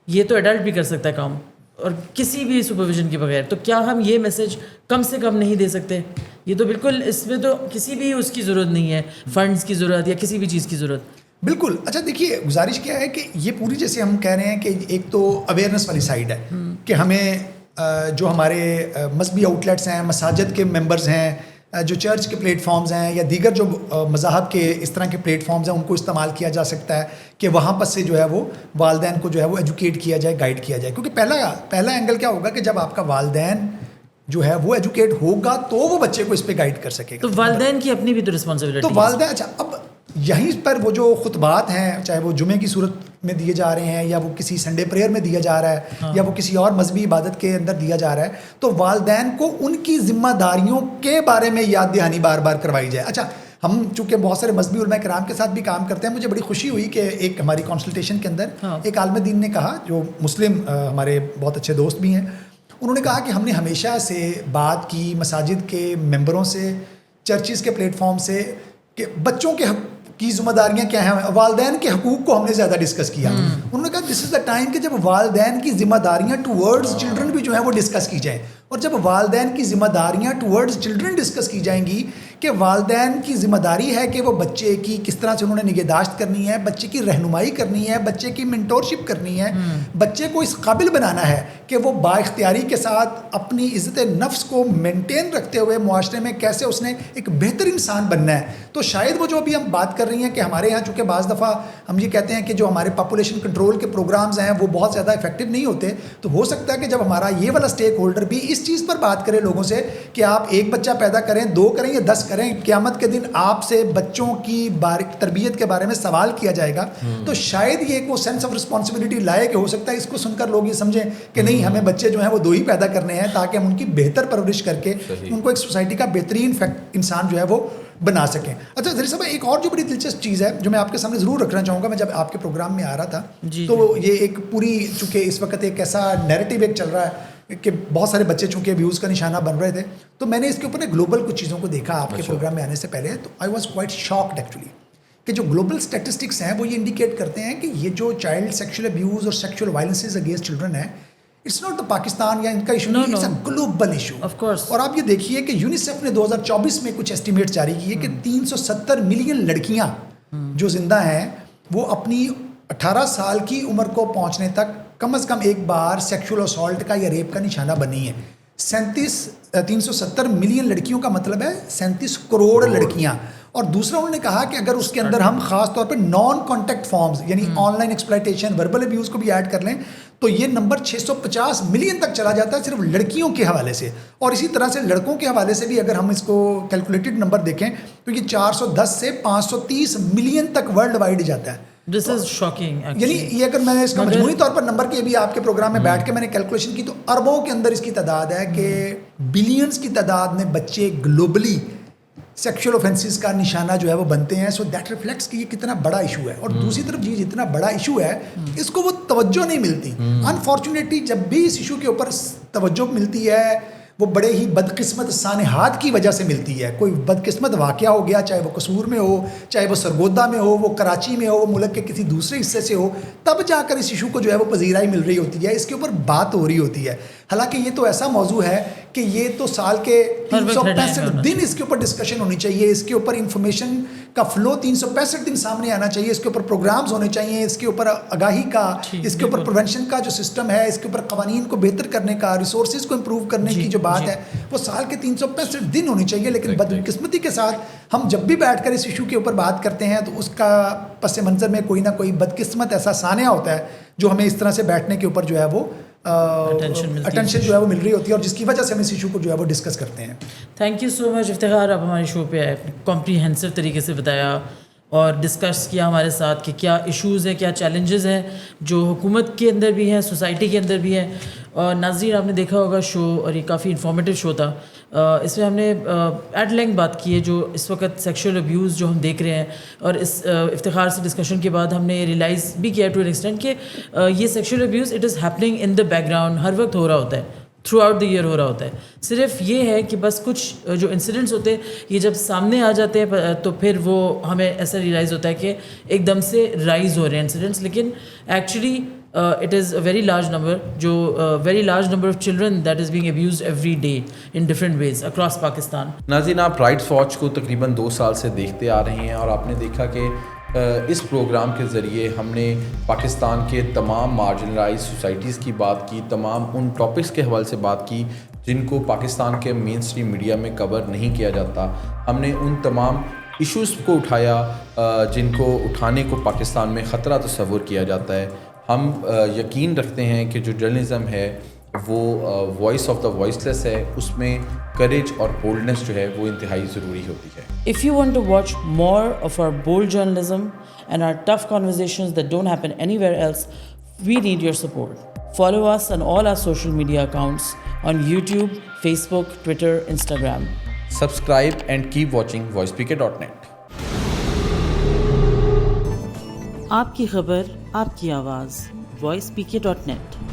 یہ تو ایڈلٹ بھی کر سکتا ہے کام, اور کسی بھی سپرویژن کے بغیر. تو کیا ہم یہ میسج کم سے کم نہیں دے سکتے؟ یہ تو بالکل, اس میں تو کسی بھی اس کی ضرورت نہیں ہے, فنڈز کی ضرورت یا کسی بھی چیز کی ضرورت. بالکل. اچھا دیکھیے, گزارش کیا ہے کہ یہ پوری جیسے ہم کہہ رہے ہیں کہ ایک تو اویئرنیس والی سائڈ ہے کہ ہمیں جو ہمارے مذہبی آؤٹ لیٹس ہیں, مساجد کے ممبرز ہیں, جو چرچ کے پلیٹ فارمز ہیں یا دیگر جو مذاہب کے اس طرح کے پلیٹ فارمز ہیں, ان کو استعمال کیا جا سکتا ہے کہ وہاں پر سے جو ہے وہ والدین کو جو ہے وہ ایجوکیٹ کیا جائے, گائیڈ کیا جائے. کیونکہ پہلا اینگل کیا ہوگا کہ جب آپ کا والدین جو ہے وہ ایجوکیٹ ہوگا تو وہ بچے کو اس پہ گائیڈ کر سکے گا. تو والدین کی اپنی بھی تو رسپانسبلٹی. تو والدین, اچھا اب یہیں پر وہ جو خطبات ہیں, چاہے وہ جمعے کی صورت میں دیے جا رہے ہیں یا وہ کسی سنڈے پریئر میں دیا جا رہا ہے یا وہ کسی اور مذہبی عبادت کے اندر دیا جا رہا ہے, تو والدین کو ان کی ذمہ داریوں کے بارے میں یاد دہانی بار بار کروائی جائے. اچھا, ہم چونکہ بہت سارے مذہبی علماء کرام کے ساتھ بھی کام کرتے ہیں, مجھے بڑی خوشی ہوئی کہ ایک ہماری کنسلٹیشن کے اندر ایک عالم دین نے کہا, جو مسلم ہمارے بہت اچھے دوست بھی ہیں, انہوں نے کہا کہ ہم نے ہمیشہ سے بات کی مساجد کے ممبروں سے, چرچز کے پلیٹ فارم سے, کہ بچوں کے کی ذمہ داریاں کیا ہیں, والدین کے حقوق کو ہم نے زیادہ ڈسکس کیا. انہوں نے کہا دس از دا ٹائم کہ جب والدین کی ذمہ داریاں ٹورڈز چلڈرن بھی جو ہیں وہ ڈسکس کی جائیں, اور جب والدین کی ذمہ داریاں ٹورڈز چلڈرن ڈسکس کی جائیں گی کہ والدین کی ذمہ داری ہے کہ وہ بچے کی کس طرح سے انہوں نے نگہداشت کرنی ہے, بچے کی رہنمائی کرنی ہے, بچے کی منٹورشپ کرنی ہے, بچے کو اس قابل بنانا ہے کہ وہ با اختیاری کے ساتھ اپنی عزت نفس کو مینٹین رکھتے ہوئے معاشرے میں کیسے اس نے ایک بہتر انسان بننا ہے. تو شاید وہ جو ابھی ہم بات کر رہی ہیں کہ ہمارے یہاں چونکہ بعض دفعہ ہم یہ کہتے ہیں کہ جو ہمارے پاپولیشن کنٹرول کے پروگرامز ہیں وہ بہت زیادہ افیکٹو نہیں ہوتے, تو ہو سکتا ہے کہ جب ہمارا یہ والا اسٹیک ہولڈر بھی اس چیز پر بات کرے لوگوں سے کہ آپ ایک بچہ پیدا کریں, 2 کریں یا 10 کریں, قیامت کے دن آپ سے بچوں کی تربیت کے بارے میں سوال کیا جائے گا, تو شاید یہ ایک وہ سینس آف رسپانسبلٹی لائے کہ ہو سکتا ہے اس کو سن کر لوگ یہ سمجھیں کہ نہیں ہمیں بچے جو ہیں وہ 2 ہی پیدا کرنے ہیں تاکہ ہم ان کی بہتر پرورش کر کے ان کو ایک سوسائٹی کا بہترین انسان جو ہے وہ بنا سکیں. اچھا ظہیر صاحب, ایک اور جو بڑی دلچسپ چیز ہے جو میں آپ کے سامنے ضرور رکھنا چاہوں گا, میں جب آپ کے پروگرام میں آ رہا تھا تو یہ ایک پوری, چونکہ اس وقت ایک ایسا نیریٹو ایک چل رہا ہے کہ بہت سارے بچے چونکہ ابیوز کا نشانہ بن رہے تھے, تو میں نے اس کے اوپر گلوبل کچھ چیزوں کو دیکھا آپ کے پروگرام میں آنے سے پہلے, تو I was quite shocked actually کہ جو گلوبل اسٹیٹسٹکس ہیں وہ یہ انڈیکیٹ کرتے ہیں کہ یہ جو چائلڈ سیکشل ابیوز اور سیکشل وائلنسز اگینسٹ چلڈرن ہے, اٹس ناٹ دا پاکستان یا ان کا ایشو نہیں, اٹس اے گلوبل ایشو. اور آپ یہ دیکھیے کہ یونیسیف نے 2024 میں کچھ ایسٹیمیٹ جاری کیے کہ 370 ملین لڑکیاں جو زندہ ہیں وہ اپنی 18 سال کی عمر کو پہنچنے تک کم از کم ایک بار سیکشول اسالٹ کا یا ریپ کا نشانہ بنی ہے. 370 ملین لڑکیوں کا مطلب ہے 37 کروڑ لڑکیاں. اور دوسرا انہوں نے کہا کہ اگر اس کے اندر ہم خاص طور پہ نان کانٹیکٹ فارمز یعنی on line exploitation, verbal abuse کو بھی ایڈ کر لیں تو یہ نمبر 650 ملین تک چلا جاتا ہے صرف لڑکیوں کے حوالے سے. اور اسی طرح سے لڑکوں کے حوالے سے بھی اگر ہم اس کو کیلکولیٹڈ نمبر دیکھیں تو یہ 410 سے 530 ملین تک ورلڈ وائڈ جاتا ہے. This is shocking actually. یعنی یہ اگر میں نے اس کا مجموعی طور پر نمبر کے بھی آپ کے پروگرام میں بیٹھ کے میں نے کیلکولیشن کی تو اربوں کے اندر اس کی تعداد ہے کہ بلینز کی تعداد میں بچے گلوبلی سیکشل اوفینسز کا نشانہ جو ہے وہ بنتے ہیں. سو دیٹ ریفلیکٹس کہ یہ کتنا بڑا ایشو ہے. اور دوسری طرف یہ جتنا بڑا ایشو ہے اس کو وہ توجہ نہیں ملتی. انفارچونیٹلی جب بھی اس ایشو کے اوپر توجہ ملتی ہے وہ بڑے ہی بدقسمت سانحات کی وجہ سے ملتی ہے. کوئی بدقسمت واقعہ ہو گیا, چاہے وہ قصور میں ہو, چاہے وہ سرگودا میں ہو, وہ کراچی میں ہو, وہ ملک کے کسی دوسرے حصے سے ہو, تب جا کر اس ایشو کو جو ہے وہ پذیرائی مل رہی ہوتی ہے, اس کے اوپر بات ہو رہی ہوتی ہے. حالانکہ یہ تو ایسا موضوع ہے کہ یہ تو سال کے 365 دن اس کے اوپر ڈسکشن ہونی چاہیے, اس کے اوپر انفارمیشن کا فلو 365 دن سامنے آنا چاہیے, اس کے اوپر پروگرامز ہونے چاہیے, اس کے اوپر آگاہی کا, اس کے اوپر پریونشن کا جو سسٹم ہے, اس کے اوپر قوانین کو بہتر کرنے کا, ریسورسز کو امپروو کرنے کی جو بات ہے وہ سال کے 365 دن ہونی چاہیے. لیکن بدقسمتی کے ساتھ ہم جب بھی بیٹھ کر اس ایشو کے اوپر بات کرتے ہیں تو اس کا پس منظر میں کوئی نہ کوئی بدقسمت ایسا سانحہ ہوتا ہے جو ہمیں اس طرح سے بیٹھنے کے اوپر جو ہے وہ اٹینشن جو ہے وہ مل رہی ہوتی ہے, اور جس کی وجہ سے ہم اس ایشو کو جو ہے وہ ڈسکس کرتے ہیں. تھینک یو سو مچ افتخار, آپ ہمارے شو پہ آئے, کمپریہنسو طریقے سے بتایا اور ڈسکس کیا ہمارے ساتھ کہ کیا ایشوز ہیں, کیا چیلنجز ہیں جو حکومت کے اندر بھی ہیں, سوسائٹی کے اندر بھی ہیں. اور ناظرین آپ نے دیکھا ہوگا شو, اور یہ کافی انفارمیٹیو شو تھا. اس میں ہم نے ایٹ لینگ بات کی ہے جو اس وقت سیکشول ابیوز جو ہم دیکھ رہے ہیں, اور اس افتخار سے ڈسکشن کے بعد ہم نے ریئلائز بھی کیا ٹو این ایکسٹینٹ کہ یہ sexual abuse it is happening in the background, ہر وقت ہو رہا ہوتا ہے, تھرو آؤٹ دا ایئر ہو رہا ہوتا ہے. صرف یہ ہے کہ بس کچھ جو انسیڈنٹس ہوتے ہیں یہ جب سامنے آ جاتے ہیں تو پھر وہ ہمیں ایسا ریئلائز ہوتا ہے کہ ایک دم سے رائز ہو رہے ہیں انسیڈنٹس, لیکن actually it is a very large number, جو very large number of children that is being abused every day in different ways across Pakistan. ناظرین, آپ رائٹس واچ کو تقریباً 2 سال سے دیکھتے آ رہے ہیں, اور آپ نے دیکھا کہ اس پروگرام کے ذریعے ہم نے پاکستان کے تمام مارجنلائز سوسائٹیز کی بات کی, تمام ان ٹاپکس کے حوالے سے بات کی جن کو پاکستان کے مین اسٹریم میڈیا میں کور نہیں کیا جاتا. ہم نے ان تمام ایشوز کو اٹھایا جن کو اٹھانے کو پاکستان میں خطرہ تصور کیا جاتا ہے. ہم یقین رکھتے ہیں کہ جو جرنلزم ہے وہ وائس آف دا وائس لیس ہے, اس میں کریج اور بولڈنس جو ہے وہ انتہائی ضروری ہوتی ہے. If you want to watch more of our bold journalism and our tough conversations that don't happen anywhere else, we need your support. Follow us on all our social media accounts on YouTube, Facebook, Twitter, Instagram. Subscribe and keep watching voicepk.net. آپ کی خبر, آپ کی آواز, voicepk.net.